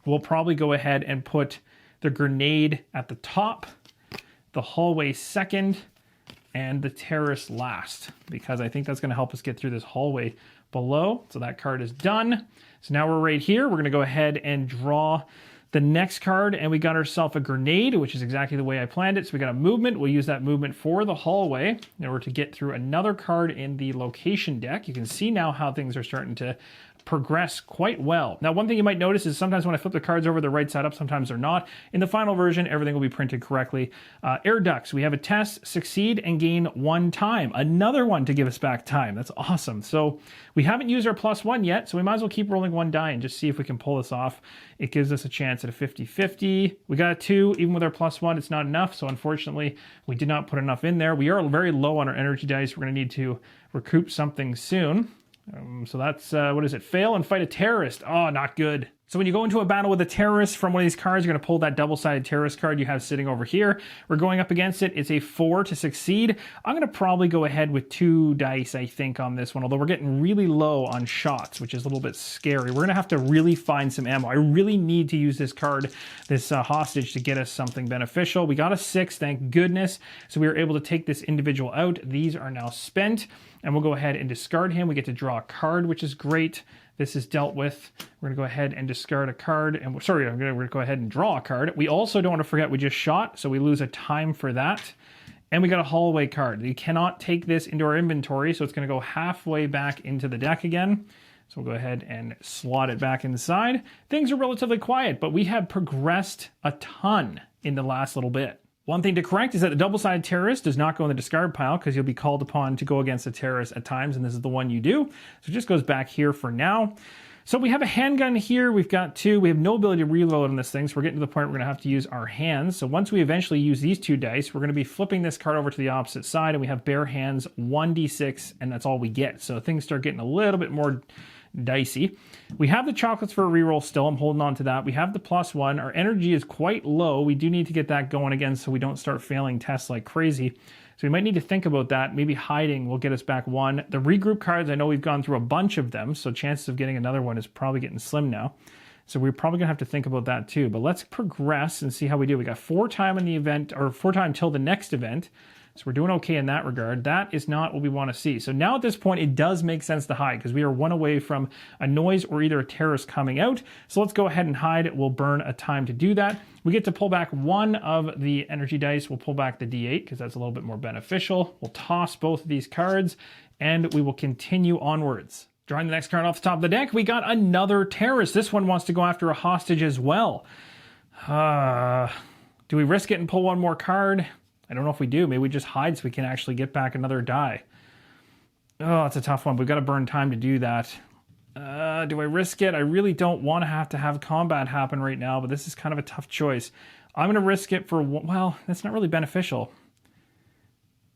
We'll probably go ahead and put the grenade at the top, the hallway second, and the terrorist last, because I think that's going to help us get through this hallway below. So that card is done. So now we're right here. We're going to go ahead and draw the next card, and we got ourselves a grenade, which is exactly the way I planned it. So we got a movement. We'll use that movement for the hallway in order to get through another card in the location deck. You can see now how things are starting to progress quite well. Now, one thing you might notice is sometimes when I flip the cards over, they're right side up, sometimes they're not. In the final version, everything will be printed correctly. Air ducts, we have a test, succeed, and gain 1 time. Another one to give us back time. That's awesome. So we haven't used our +1 yet, so we might as well keep rolling 1 die and just see if we can pull this off. It gives us a chance at a 50-50. We got a 2, even with our +1, it's not enough. So unfortunately, we did not put enough in there. We are very low on our energy dice. We're gonna need to recoup something soon. So that's, what is it? Fail and fight a terrorist. Oh, not good. So when you go into a battle with a terrorist from one of these cards, you're going to pull that double-sided terrorist card you have sitting over here. We're going up against it. It's a 4 to succeed. I'm going to probably go ahead with 2 dice, I think, on this one, although we're getting really low on shots, which is a little bit scary. We're going to have to really find some ammo. I really need to use this card, this hostage, to get us something beneficial. We got a 6, thank goodness. So we were able to take this individual out. These are now spent, and we'll go ahead and discard him. We get to draw a card, which is great. This is dealt with. We're going to go ahead and discard a card. And we're going to go ahead and draw a card. We also don't want to forget we just shot, so we lose a time for that. And we got a hallway card. You cannot take this into our inventory, so it's going to go halfway back into the deck again. So we'll go ahead and slot it back inside. Things are relatively quiet, but we have progressed a ton in the last little bit. One thing to correct is that the double-sided terrorist does not go in the discard pile because you'll be called upon to go against a terrorist at times, and this is the one you do. So it just goes back here for now. So we have a handgun here. We've got 2. We have no ability to reload on this thing, so we're getting to the point where we're going to have to use our hands. So once we eventually use these 2 dice, we're going to be flipping this card over to the opposite side, and we have bare hands, 1d6, and that's all we get. So things start getting a little bit more dicey. We have the chocolates for a reroll still. I'm holding on to that. We have the +1. Our energy is quite low. We do need to get that going again so we don't start failing tests like crazy. So we might need to think about that. Maybe hiding will get us back 1. The regroup cards, I know we've gone through a bunch of them, so chances of getting another one is probably getting slim now. So we're probably gonna have to think about that too. But let's progress and see how we do. We got 4 time in the event, or 4 time till the next event. So we're doing okay in that regard. That is not what we want to see. So now at this point, it does make sense to hide because we are 1 away from a noise or either a terrorist coming out. So let's go ahead and hide. We'll burn a time to do that. We get to pull back 1 of the energy dice. We'll pull back the D8 because that's a little bit more beneficial. We'll toss both of these cards and we will continue onwards. Drawing the next card off the top of the deck, we got another terrorist. This one wants to go after a hostage as well. Do we risk it and pull 1 more card? I don't know if we do. Maybe we just hide so we can actually get back another die. Oh, it's a tough one. We've got to burn time to do that. Do I risk it? I really don't want to have combat happen right now, but this is kind of a tough choice. I'm going to risk it for, well, that's not really beneficial.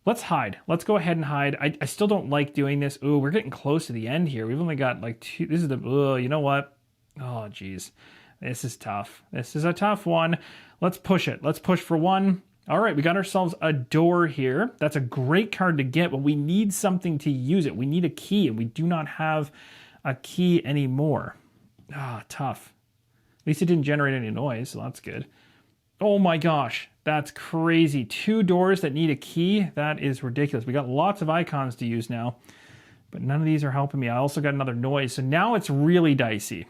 Let's hide. Let's go ahead and hide. I still don't like doing this. Ooh, we're getting close to the end here. We've only got like 2. This is the, you know what? Oh, geez. This is tough. This is a tough one. Let's push it. Let's push for 1. All right, we got ourselves a door here. That's a great card to get, but we need something to use it. We need a key, and we do not have a key anymore. Tough. At least it didn't generate any noise, so that's good. Oh my gosh, that's crazy. 2 doors that need a key? That is ridiculous. We got lots of icons to use now, but none of these are helping me. I also got another noise, so now it's really dicey.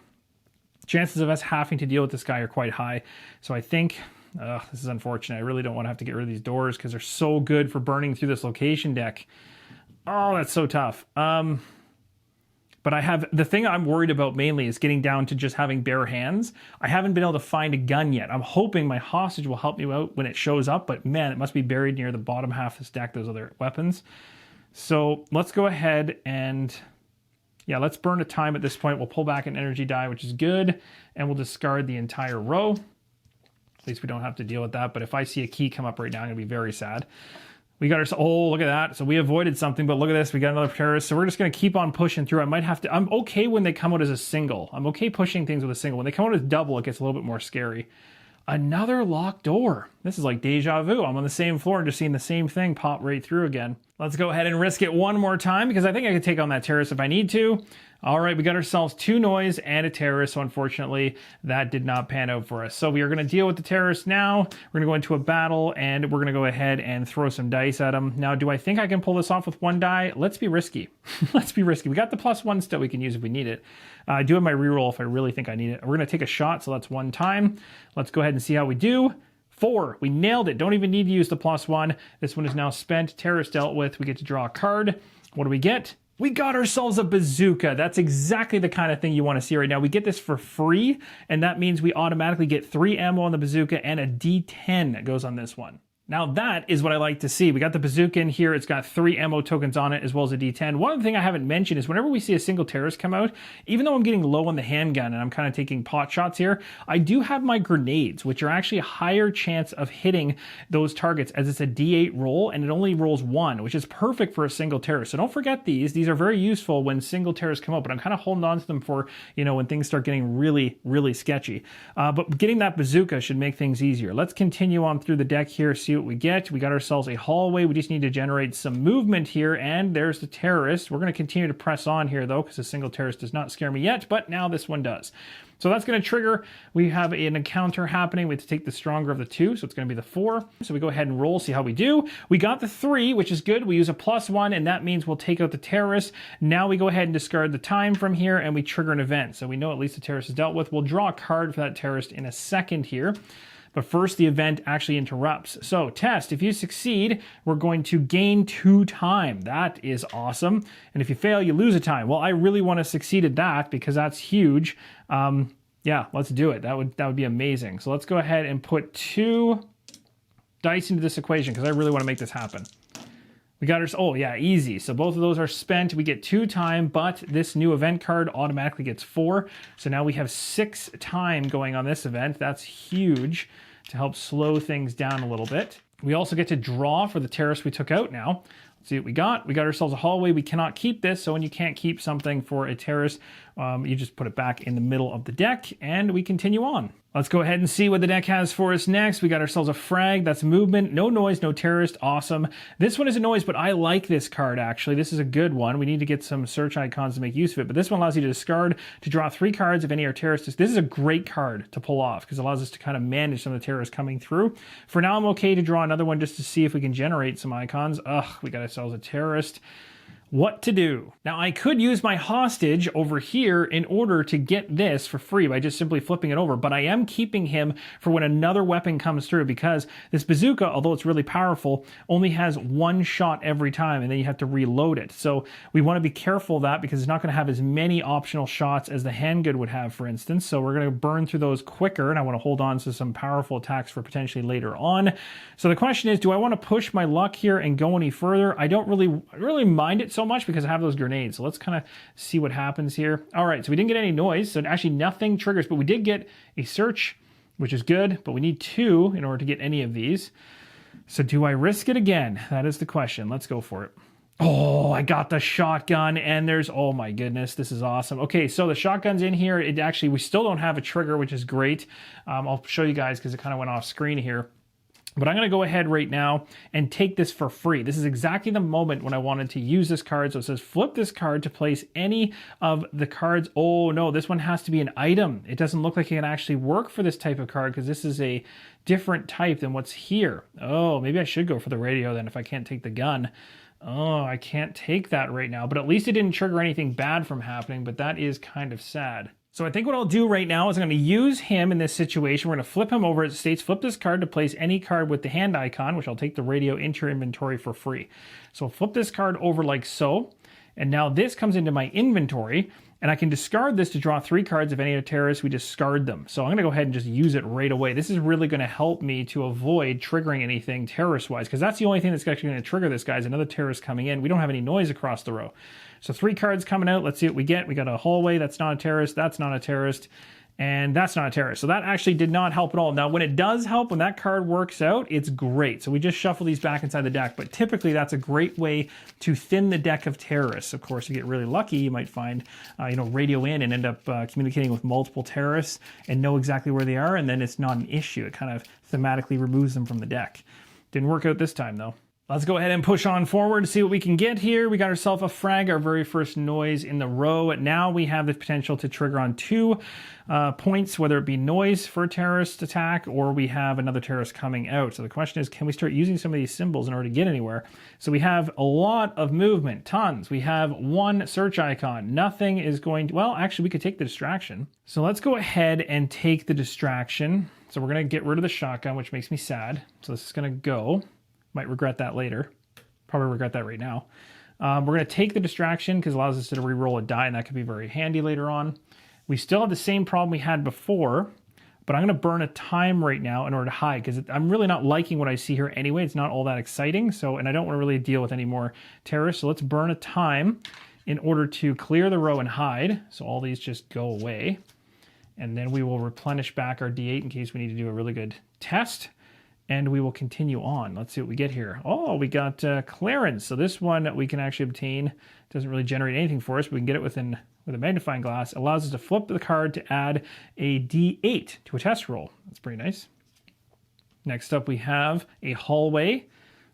Chances of us having to deal with this guy are quite high, so I think... this is unfortunate. I really don't want to have to get rid of these doors because they're so good for burning through this location deck. Oh, that's so tough. But the thing I'm worried about mainly is getting down to just having bare hands. I haven't been able to find a gun yet. I'm hoping my hostage will help me out when it shows up, but man, it must be buried near the bottom half of this deck, those other weapons. So let's go ahead and, yeah, let's burn a time at this point. We'll pull back an energy die, which is good, and we'll discard the entire row. At least we don't have to deal with that, but if I see a key come up right now, I'm gonna be very sad. We got our, oh, look at that. So we avoided something, but look at this, we got another terrorist. So we're just gonna keep on pushing through. I might have to, I'm okay when they come out as a single. I'm okay pushing things with a single. When they come out as double, it gets a little bit more scary. Another locked door. This is like deja vu. I'm on the same floor and just seeing the same thing pop right through again. Let's go ahead and risk it 1 more time because I think I can take on that terrorist if I need to. All right, we got ourselves 2 noise and a terrorist, so unfortunately that did not pan out for us. So we are going to deal with the terrorist now. We're going to go into a battle and we're going to go ahead and throw some dice at him. Now, do I think I can pull this off with 1 die? Let's be risky. Let's be risky. We got the +1 still we can use if we need it. I do have my reroll if I really think I need it. We're going to take a shot, so that's 1 time. Let's go ahead and see how we do. 4. We nailed it. Don't even need to use the +1. This one is now spent. Terrorist dealt with. We get to draw a card. What do we get? We got ourselves a bazooka. That's exactly the kind of thing you want to see right now. We get this for free, and that means we automatically get 3 ammo on the bazooka and a D10 that goes on this one. Now that is what I like to see. We got the bazooka in here. It's got 3 ammo tokens on it as well as a D10. One other thing I haven't mentioned is whenever we see a single terrorist come out, even though I'm getting low on the handgun and I'm kind of taking pot shots here, I do have my grenades, which are actually a higher chance of hitting those targets as it's a D8 roll and it only rolls 1, which is perfect for a single terrorist. So don't forget these. These are very useful when single terrorists come out, but I'm kind of holding on to them for, you know, when things start getting really, really sketchy. But getting that bazooka should make things easier. Let's continue on through the deck here, see what we get. We got ourselves a hallway. We just need to generate some movement here, and there's the terrorist. We're going to continue to press on here, though, because a single terrorist does not scare me yet, but now this one does. So that's going to trigger. We have an encounter happening. We have to take the stronger of the 2, so it's going to be the 4. So we go ahead and roll, see how we do. We got the 3, which is good. We use a +1, and that means we'll take out the terrorist. Now we go ahead and discard the time from here, and we trigger an event. So we know at least the terrorist is dealt with. We'll draw a card for that terrorist in a second here. But first, the event actually interrupts. So, test. If you succeed, we're going to gain 2 time. That is awesome. And if you fail, you lose a time. Well, I really want to succeed at that because that's huge. Yeah, let's do it. That would be amazing. So let's go ahead and put 2 dice into this equation because I really want to make this happen. We got our, oh yeah, easy. So both of those are spent. We get 2 time, but this new event card automatically gets 4. So now we have 6 time going on this event. That's huge to help slow things down a little bit. We also get to draw for the terrorist we took out now. Let's see what we got. We got ourselves a hallway. We cannot keep this. So when you can't keep something for a terrorist, you just put it back in the middle of the deck and we continue on. Let's go ahead and see what the deck has for us next. We got ourselves a frag. That's movement. No noise, no terrorist. Awesome. This one is a noise, but I like this card, actually. This is a good one. We need to get some search icons to make use of it. But this one allows you to discard to draw 3 cards if any are terrorists. This is a great card to pull off because it allows us to kind of manage some of the terrorists coming through. For now, I'm okay to draw another one just to see if we can generate some icons. Ugh, we got ourselves a terrorist. What to do? Now, I could use my hostage over here in order to get this for free by just simply flipping it over, but I am keeping him for when another weapon comes through because this bazooka, although it's really powerful, only has 1 shot every time and then you have to reload it. So we want to be careful of that because it's not going to have as many optional shots as the handgun would have, for instance. So we're going to burn through those quicker, and I want to hold on to some powerful attacks for potentially later on. So the question is, do I want to push my luck here and go any further? I don't really mind it so much because I have those grenades. So let's kind of see what happens here. All right, so we didn't get any noise, so actually nothing triggers, but we did get a search, which is good, but we need 2 in order to get any of these. So do I risk it again? That is the question. Let's go for it. Oh, I got the shotgun, and there's, oh my goodness, this is awesome. Okay, so the shotgun's in here. It actually, we still don't have a trigger, which is great. I'll show you guys because it kind of went off screen here. But I'm going to go ahead right now and take this for free. This is exactly the moment when I wanted to use this card. So it says flip this card to place any of the cards. Oh no, this one has to be an item. It doesn't look like it can actually work for this type of card because this is a different type than what's here. Oh, maybe I should go for the radio then if I can't take the gun. Oh, I can't take that right now. But at least it didn't trigger anything bad from happening, but that is kind of sad. So I think what I'll do right now is I'm going to use him in this situation. We're going to flip him over. It states flip this card to place any card with the hand icon, which I'll take the radio into your inventory for free. So I'll flip this card over like so. And now this comes into my inventory. And I can discard this to draw 3 cards. If any are terrorists, we discard them. So I'm going to go ahead and just use it right away. This is really going to help me to avoid triggering anything terrorist-wise, because that's the only thing that's actually going to trigger this guy is another terrorist coming in. We don't have any noise across the row. So 3 cards coming out. Let's see what we get. We got a hallway. That's not a terrorist. That's not a terrorist. And that's not a terrorist. So that actually did not help at all. Now, when it does help, when that card works out, it's great. So we just shuffle these back inside the deck. But typically, that's a great way to thin the deck of terrorists. Of course, you get really lucky, you might find, radio in and end up communicating with multiple terrorists and know exactly where they are. And then it's not an issue. It kind of thematically removes them from the deck. Didn't work out this time, though. Let's go ahead and push on forward to see what we can get here. We got ourselves a frag, our very first noise in the row. Now we have the potential to trigger on 2 points, whether it be noise for a terrorist attack or we have another terrorist coming out. So the question is, can we start using some of these symbols in order to get anywhere? So we have a lot of movement, tons. We have 1 search icon. Nothing is going to, well, actually we could take the distraction. So let's go ahead and take the distraction. So we're going to get rid of the shotgun, which makes me sad. So this is going to go. Might regret that later. Probably regret that right now. We're going to take the distraction because it allows us to re-roll a die, and that could be very handy later on. We still have the same problem we had before, but I'm going to burn a time right now in order to hide because I'm really not liking what I see here anyway. It's not all that exciting, and I don't want to really deal with any more terrorists. So let's burn a time in order to clear the row and hide. So all these just go away. And then we will replenish back our D8 in case we need to do a really good test. And we will continue on. Let's see what we get here. Oh, we got clearance. So this one we can actually obtain. Doesn't really generate anything for us, but we can get it with a magnifying glass. It allows us to flip the card to add a D8 to a test roll. That's pretty nice. Next up we have a hallway.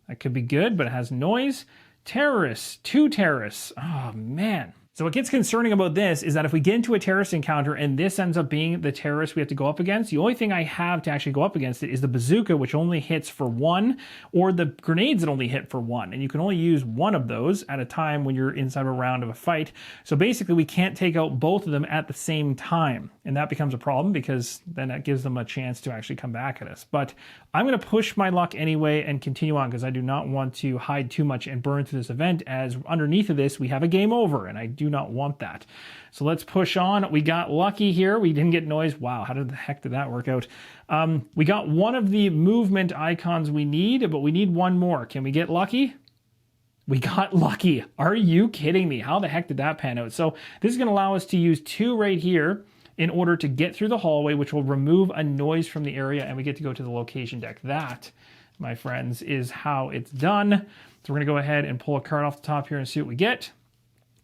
That could be good, but it has noise. Terrorists. 2 terrorists. Oh, man. So what gets concerning about this is that if we get into a terrorist encounter and this ends up being the terrorist we have to go up against, the only thing I have to actually go up against it is the bazooka, which only hits for 1, or the grenades that only hit for 1. And you can only use 1 of those at a time when you're inside a round of a fight. So basically we can't take out both of them at the same time. And that becomes a problem because then that gives them a chance to actually come back at us. But I'm going to push my luck anyway and continue on because I do not want to hide too much and burn through this event, as underneath of this we have a game over and I do not want that. So let's push on. We got lucky here. We didn't get noise. Wow, how the heck did that work out? We got 1 of the movement icons we need, but we need 1 more. Can we get lucky? We got lucky. Are you kidding me? How the heck did that pan out? So this is going to allow us to use 2 right here in order to get through the hallway, which will remove a noise from the area, and we get to go to the location deck. That, my friends, is how it's done. So we're going to go ahead and pull a card off the top here and see what we get.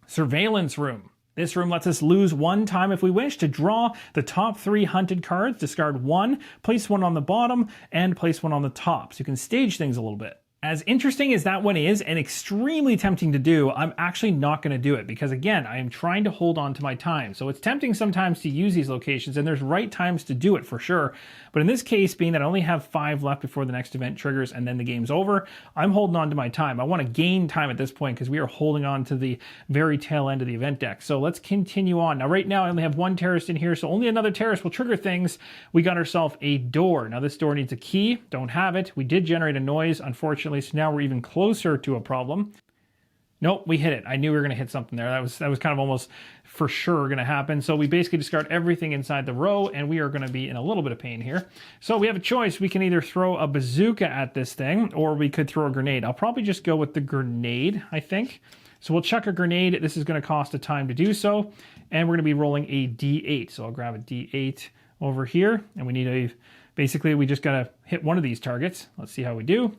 Surveillance room. This room lets us lose 1 time if we wish to draw the top 3 hunted cards, discard 1, place 1 on the bottom, and place 1 on the top. So you can stage things a little bit. As interesting as that one is and extremely tempting to do, I'm actually not going to do it because, again, I am trying to hold on to my time. So it's tempting sometimes to use these locations, and there's right times to do it for sure. But in this case, being that I only have 5 left before the next event triggers and then the game's over, I'm holding on to my time. I want to gain time at this point because we are holding on to the very tail end of the event deck. So let's continue on. Now, right now, I only have 1 terrorist in here, so only another terrorist will trigger things. We got ourselves a door. Now, this door needs a key. Don't have it. We did generate a noise, unfortunately. So now we're even closer to a problem. Nope, we hit it. I knew we were going to hit something there. That was kind of almost for sure going to happen. So we basically discard everything inside the row, and we are going to be in a little bit of pain here. So we have a choice. We can either throw a bazooka at this thing, or we could throw a grenade. I'll probably just go with the grenade, I think. So we'll chuck a grenade. This is going to cost a time to do so, and we're going to be rolling a D8. So I'll grab a D8 over here, and we need a... Basically, we just got to hit one of these targets. Let's see how we do.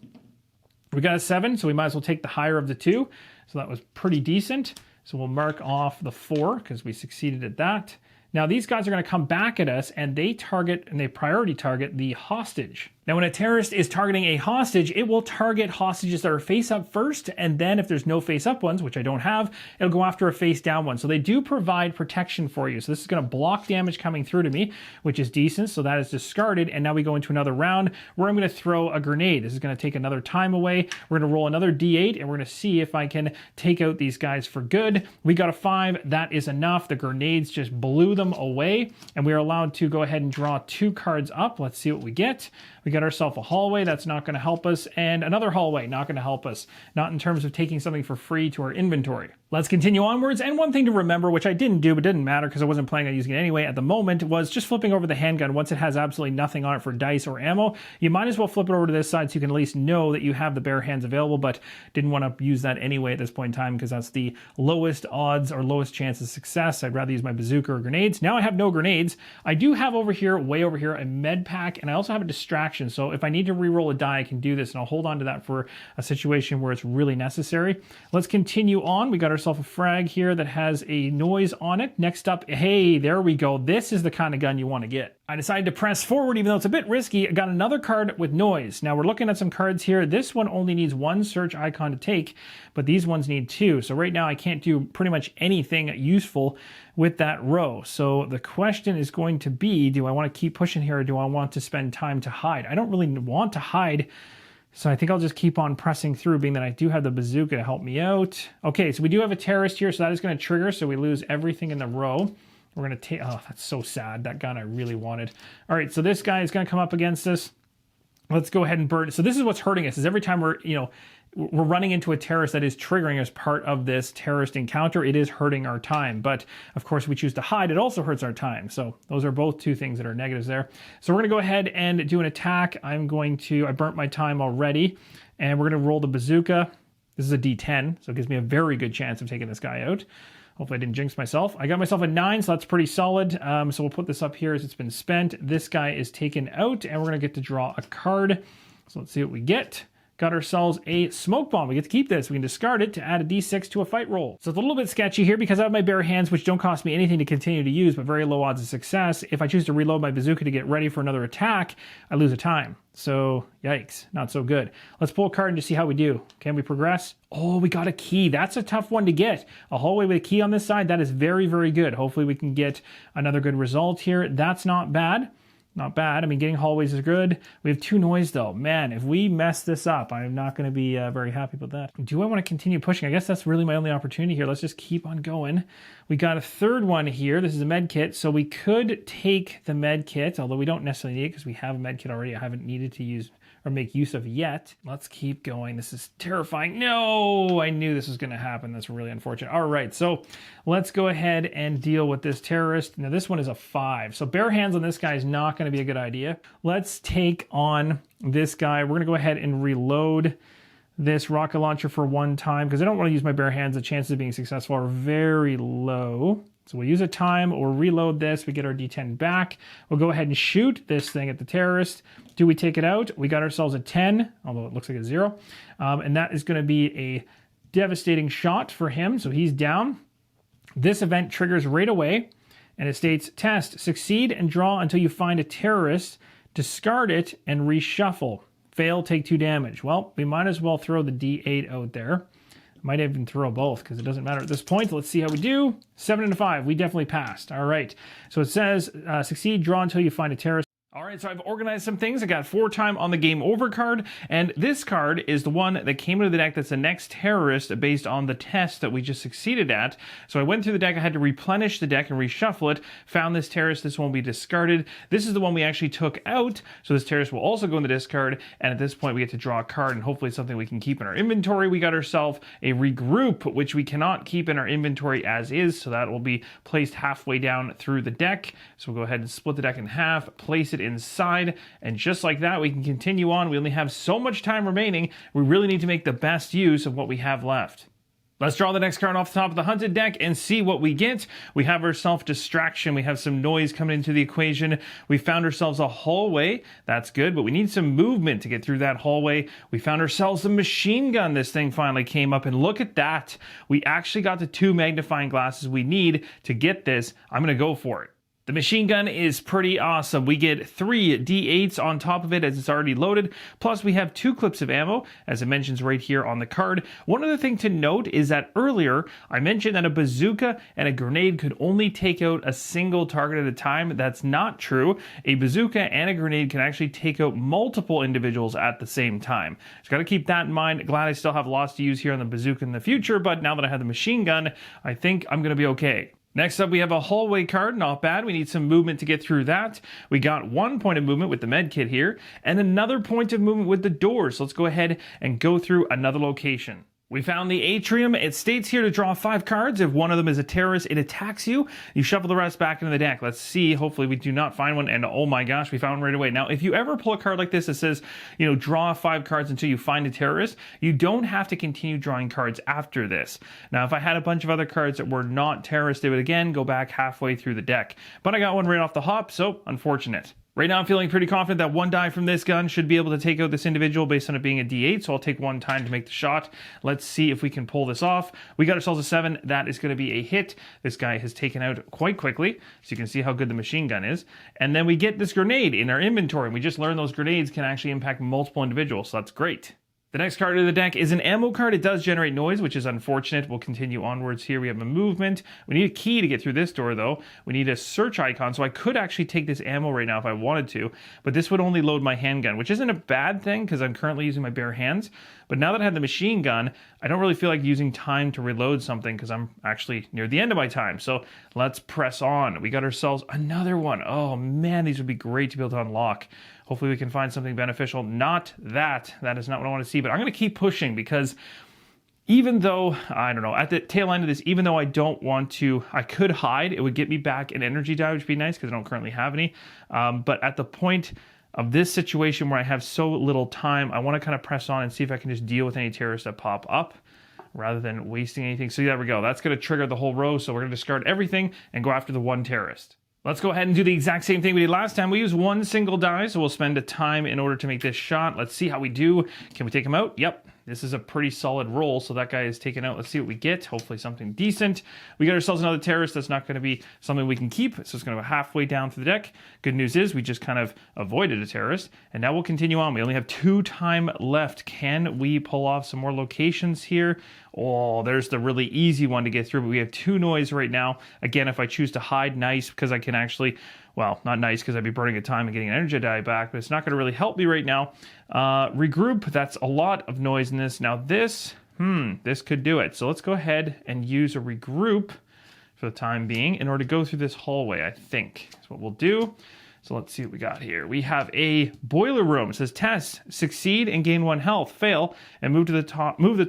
We got a 7, so we might as well take the higher of the 2. So that was pretty decent. So we'll mark off the 4 because we succeeded at that. Now these guys are going to come back at us, and they priority target the hostage. Now, when a terrorist is targeting a hostage, it will target hostages that are face up first, and then if there's no face up ones, which I don't have, it'll go after a face down one. So they do provide protection for you. So this is going to block damage coming through to me, which is decent. So that is discarded, and now we go into another round where I'm going to throw a grenade. This is going to take another time away. We're going to roll another D8, and we're going to see if I can take out these guys for good. We got a 5. That is enough. The grenades just blew them away, and we are allowed to go ahead and draw 2 cards up. Let's see what we get. We got ourselves a hallway. That's not going to help us. And another hallway, not going to help us. Not in terms of taking something for free to our inventory. Let's continue onwards. And one thing to remember, which I didn't do, but didn't matter because I wasn't planning on using it anyway at the moment, was just flipping over the handgun. Once it has absolutely nothing on it for dice or ammo, you might as well flip it over to this side so you can at least know that you have the bare hands available, but didn't want to use that anyway at this point in time because that's the lowest odds or lowest chance of success. I'd rather use my bazooka or grenades. Now I have no grenades. I do have over here, way over here, a med pack, and I also have a distraction. So if I need to re-roll a die, I can do this, and I'll hold on to that for a situation where it's really necessary. Let's continue on. We got ourselves a frag here that has a noise on it. Next up, hey, there we go. This is the kind of gun you want to get. I decided to press forward, even though it's a bit risky. I got another card with noise. Now we're looking at some cards here. This one only needs 1 search icon to take, but these ones need 2. So right now I can't do pretty much anything useful with that row. So the question is going to be, do I want to keep pushing here, or do I want to spend time to hide? I don't really want to hide, so I think I'll just keep on pressing through, being that I do have the bazooka to help me out. Okay, so we do have a terrorist here, so that is going to trigger, so we lose everything in the row. We're going to take... Oh, that's so sad. That gun I really wanted. All right, so this guy is going to come up against us. Let's go ahead and burn. So this is what's hurting us, is every time we're running into a terrorist that is triggering as part of this terrorist encounter, it is hurting our time. But of course, we choose to hide, it also hurts our time. So those are both 2 things that are negatives there. So we're going to go ahead and do an attack. I burnt my time already, and we're going to roll the bazooka. This is a D10, so it gives me a very good chance of taking this guy out. Hopefully I didn't jinx myself. I got myself a 9, so that's pretty solid. So we'll put this up here as it's been spent. This guy is taken out, and we're going to get to draw a card. So let's see what we get. Got ourselves a smoke bomb. We get to keep this. We can discard it to add a d6 to a fight roll. So it's a little bit sketchy here because I have my bare hands, which don't cost me anything to continue to use, but very low odds of success. If I choose to reload my bazooka to get ready for another attack, I lose a time. So, yikes, not so good. Let's pull a card and just see how we do. Can we progress? Oh, we got a key. That's a tough one to get. A hallway with a key on this side, that is very, very good. Hopefully we can get another good result here. That's not bad. Not bad. I mean, getting hallways is good. We have 2 noise, though. Man, if we mess this up, I'm not going to be very happy about that. Do I want to continue pushing? I guess that's really my only opportunity here. Let's just keep on going. We got a 3rd one here. This is a med kit, so we could take the med kit, although we don't necessarily need it because we have a med kit already. I haven't needed to use or make use of yet. Let's keep going. This is terrifying. No, I knew this was going to happen. That's really unfortunate. All right, so let's go ahead and deal with this terrorist. Now this one is a 5. So bare hands on this guy is not going to be a good idea. Let's take on this guy. We're going to go ahead and reload this rocket launcher for 1 time because I don't want to use my bare hands. The chances of being successful are very low. So we'll use a time, or reload this. We get our D10 back. We'll go ahead and shoot this thing at the terrorist. Do we take it out? We got ourselves a 10, although it looks like a 0. And that is going to be a devastating shot for him. So he's down. This event triggers right away, and it states, test, succeed and draw until you find a terrorist, discard it, and reshuffle. Fail, take 2 damage. Well, we might as well throw the D8 out there. Might even throw both because it doesn't matter at this point. Let's see how we do. 7 and a 5. We definitely passed. All right. So it says, succeed, draw until you find a terrorist. All right, so I've organized some things. I got 4 time on the game over card, and this card is the one that came into the deck that's the next terrorist based on the test that we just succeeded at. So I went through the deck, I had to replenish the deck and reshuffle it, found this terrorist, this one will be discarded. This is the one we actually took out, so this terrorist will also go in the discard, and at this point we get to draw a card, and hopefully something we can keep in our inventory. We got ourselves a regroup, which we cannot keep in our inventory as is, so that will be placed halfway down through the deck. So we'll go ahead and split the deck in half, place it inside, and just like that we can continue on. We only have so much time remaining. We really need to make the best use of what we have left. Let's draw the next card off the top of the hunted deck and see what we get. We have ourselves distraction. We have some noise coming into the equation. We found ourselves a hallway. That's good, but we need some movement to get through that hallway. We found ourselves a machine gun. This thing finally came up, and look at that. We actually got the 2 magnifying glasses we need to get this. I'm going to go for it. The machine gun is pretty awesome. We get 3 D8s on top of it as it's already loaded. Plus we have 2 clips of ammo, as it mentions right here on the card. One other thing to note is that earlier I mentioned that a bazooka and a grenade could only take out a single target at a time. That's not true. A bazooka and a grenade can actually take out multiple individuals at the same time. Just got to keep that in mind. Glad I still have lots to use here on the bazooka in the future, but now that I have the machine gun, I think I'm going to be okay. Next up, we have a hallway card. Not bad. We need some movement to get through that. We got 1 point of movement with the med kit here, and another point of movement with the doors. So let's go ahead and go through another location. We found the atrium. It states here to draw 5 cards. If one of them is a terrorist, it attacks you. You shuffle the rest back into the deck. Let's see. Hopefully we do not find one. And oh my gosh, we found one right away. Now, if you ever pull a card like this that says, you know, draw 5 cards until you find a terrorist, you don't have to continue drawing cards after this. Now, if I had a bunch of other cards that were not terrorists, they would again go back halfway through the deck. But I got one right off the hop, so unfortunate. Right now I'm feeling pretty confident that 1 die from this gun should be able to take out this individual based on it being a D8, so I'll take 1 time to make the shot. Let's see if we can pull this off. We got ourselves a 7. That is going to be a hit. This guy has taken out quite quickly, so you can see how good the machine gun is. And then we get this grenade in our inventory, and we just learned those grenades can actually impact multiple individuals, so that's great. The next card of the deck is an ammo card. It does generate noise, which is unfortunate. We'll continue onwards here. We have a movement. We need a key to get through this door, though. We need a search icon, so I could actually take this ammo right now if I wanted to, but this would only load my handgun, which isn't a bad thing because I'm currently using my bare hands. But now that I have the machine gun, I don't really feel like using time to reload something because I'm actually near the end of my time. So let's press on. We got ourselves another one. Oh man, these would be great to be able to unlock. Hopefully we can find something beneficial. Not that. That is not what I want to see, but I'm going to keep pushing because even though, I don't know, at the tail end of this, even though I don't want to, I could hide. It would get me back an energy die, which would be nice because I don't currently have any. But at the point of this situation where I have so little time, I want to kind of press on and see if I can just deal with any terrorists that pop up rather than wasting anything. So there we go. That's going to trigger the whole row. So we're going to discard everything and go after the 1 terrorist. Let's go ahead and do the exact same thing we did last time. We used 1 single die, so we'll spend a time in order to make this shot. Let's see how we do. Can we take him out? Yep. This is a pretty solid roll, so that guy is taken out. Let's see what we get. Hopefully something decent. We got ourselves another terrorist. That's not going to be something we can keep, so it's going to go halfway down through the deck. Good news is we just kind of avoided a terrorist, and now we'll continue on. We only have 2 time left. Can we pull off some more locations here? Oh, there's the really easy one to get through, but we have 2 noise right now. Again, if I choose to hide, nice, because I can actually, well, not nice because I'd be burning a time and getting an energy die back, but it's not going to really help me right now. Regroup, that's a lot of noise in this. Now this could do it. So let's go ahead and use a regroup for the time being in order to go through this hallway, I think. That's what we'll do. So let's see what we got here. We have a boiler room. It says test, succeed and gain 1 health, fail, and move the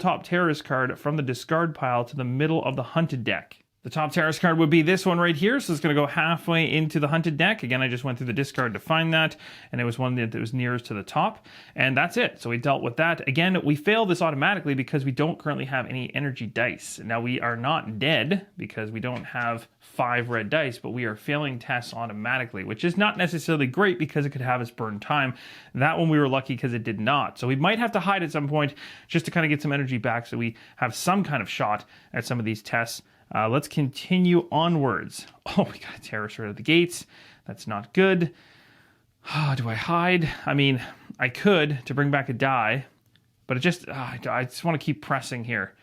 top terrorist card from the discard pile to the middle of the hunted deck. The top terrorist card would be this one right here, so it's going to go halfway into the hunted deck. Again, I just went through the discard to find that, and it was one that was nearest to the top, and that's it. So we dealt with that. Again, we failed this automatically because we don't currently have any energy dice. Now, we are not dead because we don't have 5 red dice, but we are failing tests automatically, which is not necessarily great because it could have us burn time. That one we were lucky because it did not. So we might have to hide at some point just to kind of get some energy back so we have some kind of shot at some of these tests. Let's continue onwards. Oh, we got a terrorist right at the gates. That's not good. Do I hide? I mean, I could to bring back a die, but I just want to keep pressing here.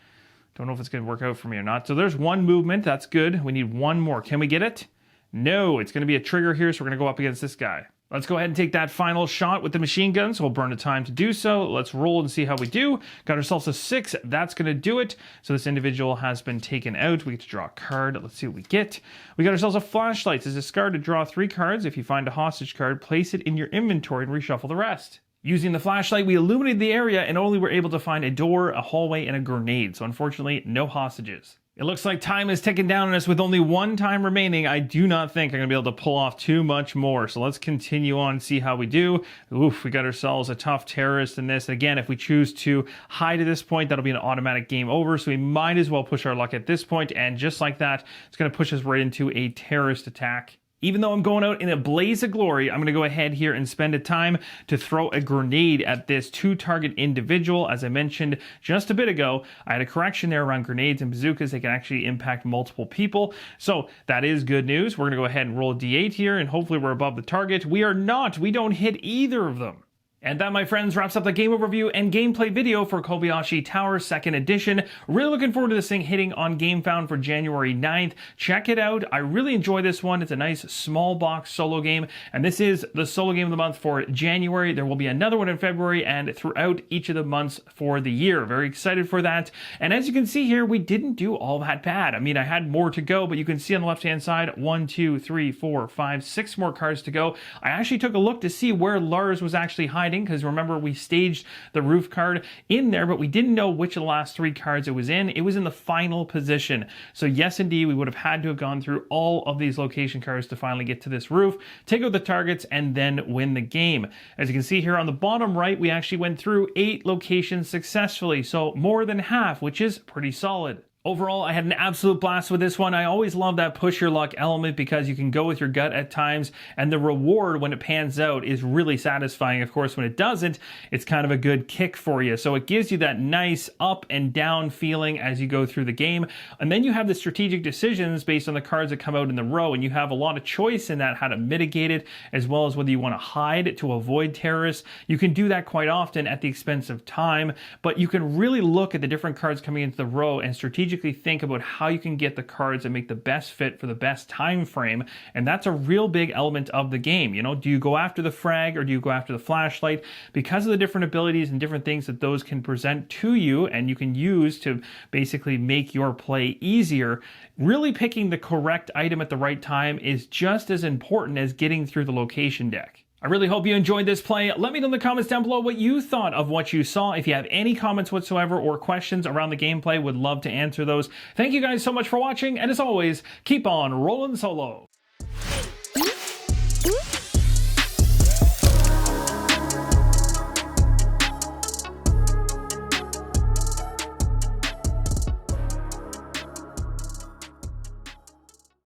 Don't know if it's going to work out for me or not. So there's one movement. That's good. We need one more. Can we get it? No, it's going to be a trigger here, so we're going to go up against this guy. Let's go ahead and take that final shot with the machine gun, so we'll burn the time to do so. Let's roll and see how we do. Got ourselves a 6. That's going to do it. So this individual has been taken out. We get to draw a card. Let's see what we get. We got ourselves a flashlight. It's a discard to draw 3 cards. If you find a hostage card, place it in your inventory and reshuffle the rest. Using the flashlight, we illuminated the area and only were able to find a door, a hallway, and a grenade. So unfortunately, no hostages. It looks like time is ticking down on us with only 1 time remaining. I do not think I'm going to be able to pull off too much more. So let's continue on and see how we do. Oof, we got ourselves a tough terrorist in this. Again, if we choose to hide at this point, that'll be an automatic game over. So we might as well push our luck at this point. And just like that, it's going to push us right into a terrorist attack. Even though I'm going out in a blaze of glory, I'm going to go ahead here and spend a time to throw a grenade at this 2-target individual. As I mentioned just a bit ago, I had a correction there around grenades and bazookas. They can actually impact multiple people. So that is good news. We're going to go ahead and roll a d8 here, and hopefully we're above the target. We are not. We don't hit either of them. And that, my friends, wraps up the game overview and gameplay video for Kobayashi Tower 2nd Edition. Really looking forward to this thing hitting on GameFound for January 9th. Check it out. I really enjoy this one. It's a nice small box solo game, and this is the solo game of the month for January. There will be another one in February and throughout each of the months for the year. Very excited for that. And as you can see here, we didn't do all that bad. I mean, I had more to go, but you can see on the left-hand side, 1, 2, 3, 4, 5, 6 more cards to go. I actually took a look to see where Lars was actually hiding, because remember, we staged the roof card in there, but we didn't know which of the last 3 cards it was in. It was in the final position. So yes, indeed, we would have had to have gone through all of these location cards to finally get to this roof, take out the targets, and then win the game. As you can see here on the bottom right, we actually went through 8 locations successfully, so more than half, which is pretty solid. Overall, I had an absolute blast with this one. I always love that push your luck element because you can go with your gut at times, and the reward when it pans out is really satisfying. Of course, when it doesn't, it's kind of a good kick for you. So it gives you that nice up and down feeling as you go through the game. And then you have the strategic decisions based on the cards that come out in the row, and you have a lot of choice in that, how to mitigate it, as well as whether you want to hide to avoid terrorists. You can do that quite often at the expense of time, but you can really look at the different cards coming into the row and strategically think about how you can get the cards that make the best fit for the best time frame. And that's a real big element of the game. You know, do you go after the frag or do you go after the flashlight? Because of the different abilities and different things that those can present to you and you can use to basically make your play easier, really picking the correct item at the right time is just as important as getting through the location deck. I really hope you enjoyed this play. Let me know in the comments down below what you thought of what you saw. If you have any comments whatsoever or questions around the gameplay, would love to answer those. Thank you guys so much for watching, and as always, keep on rolling solo.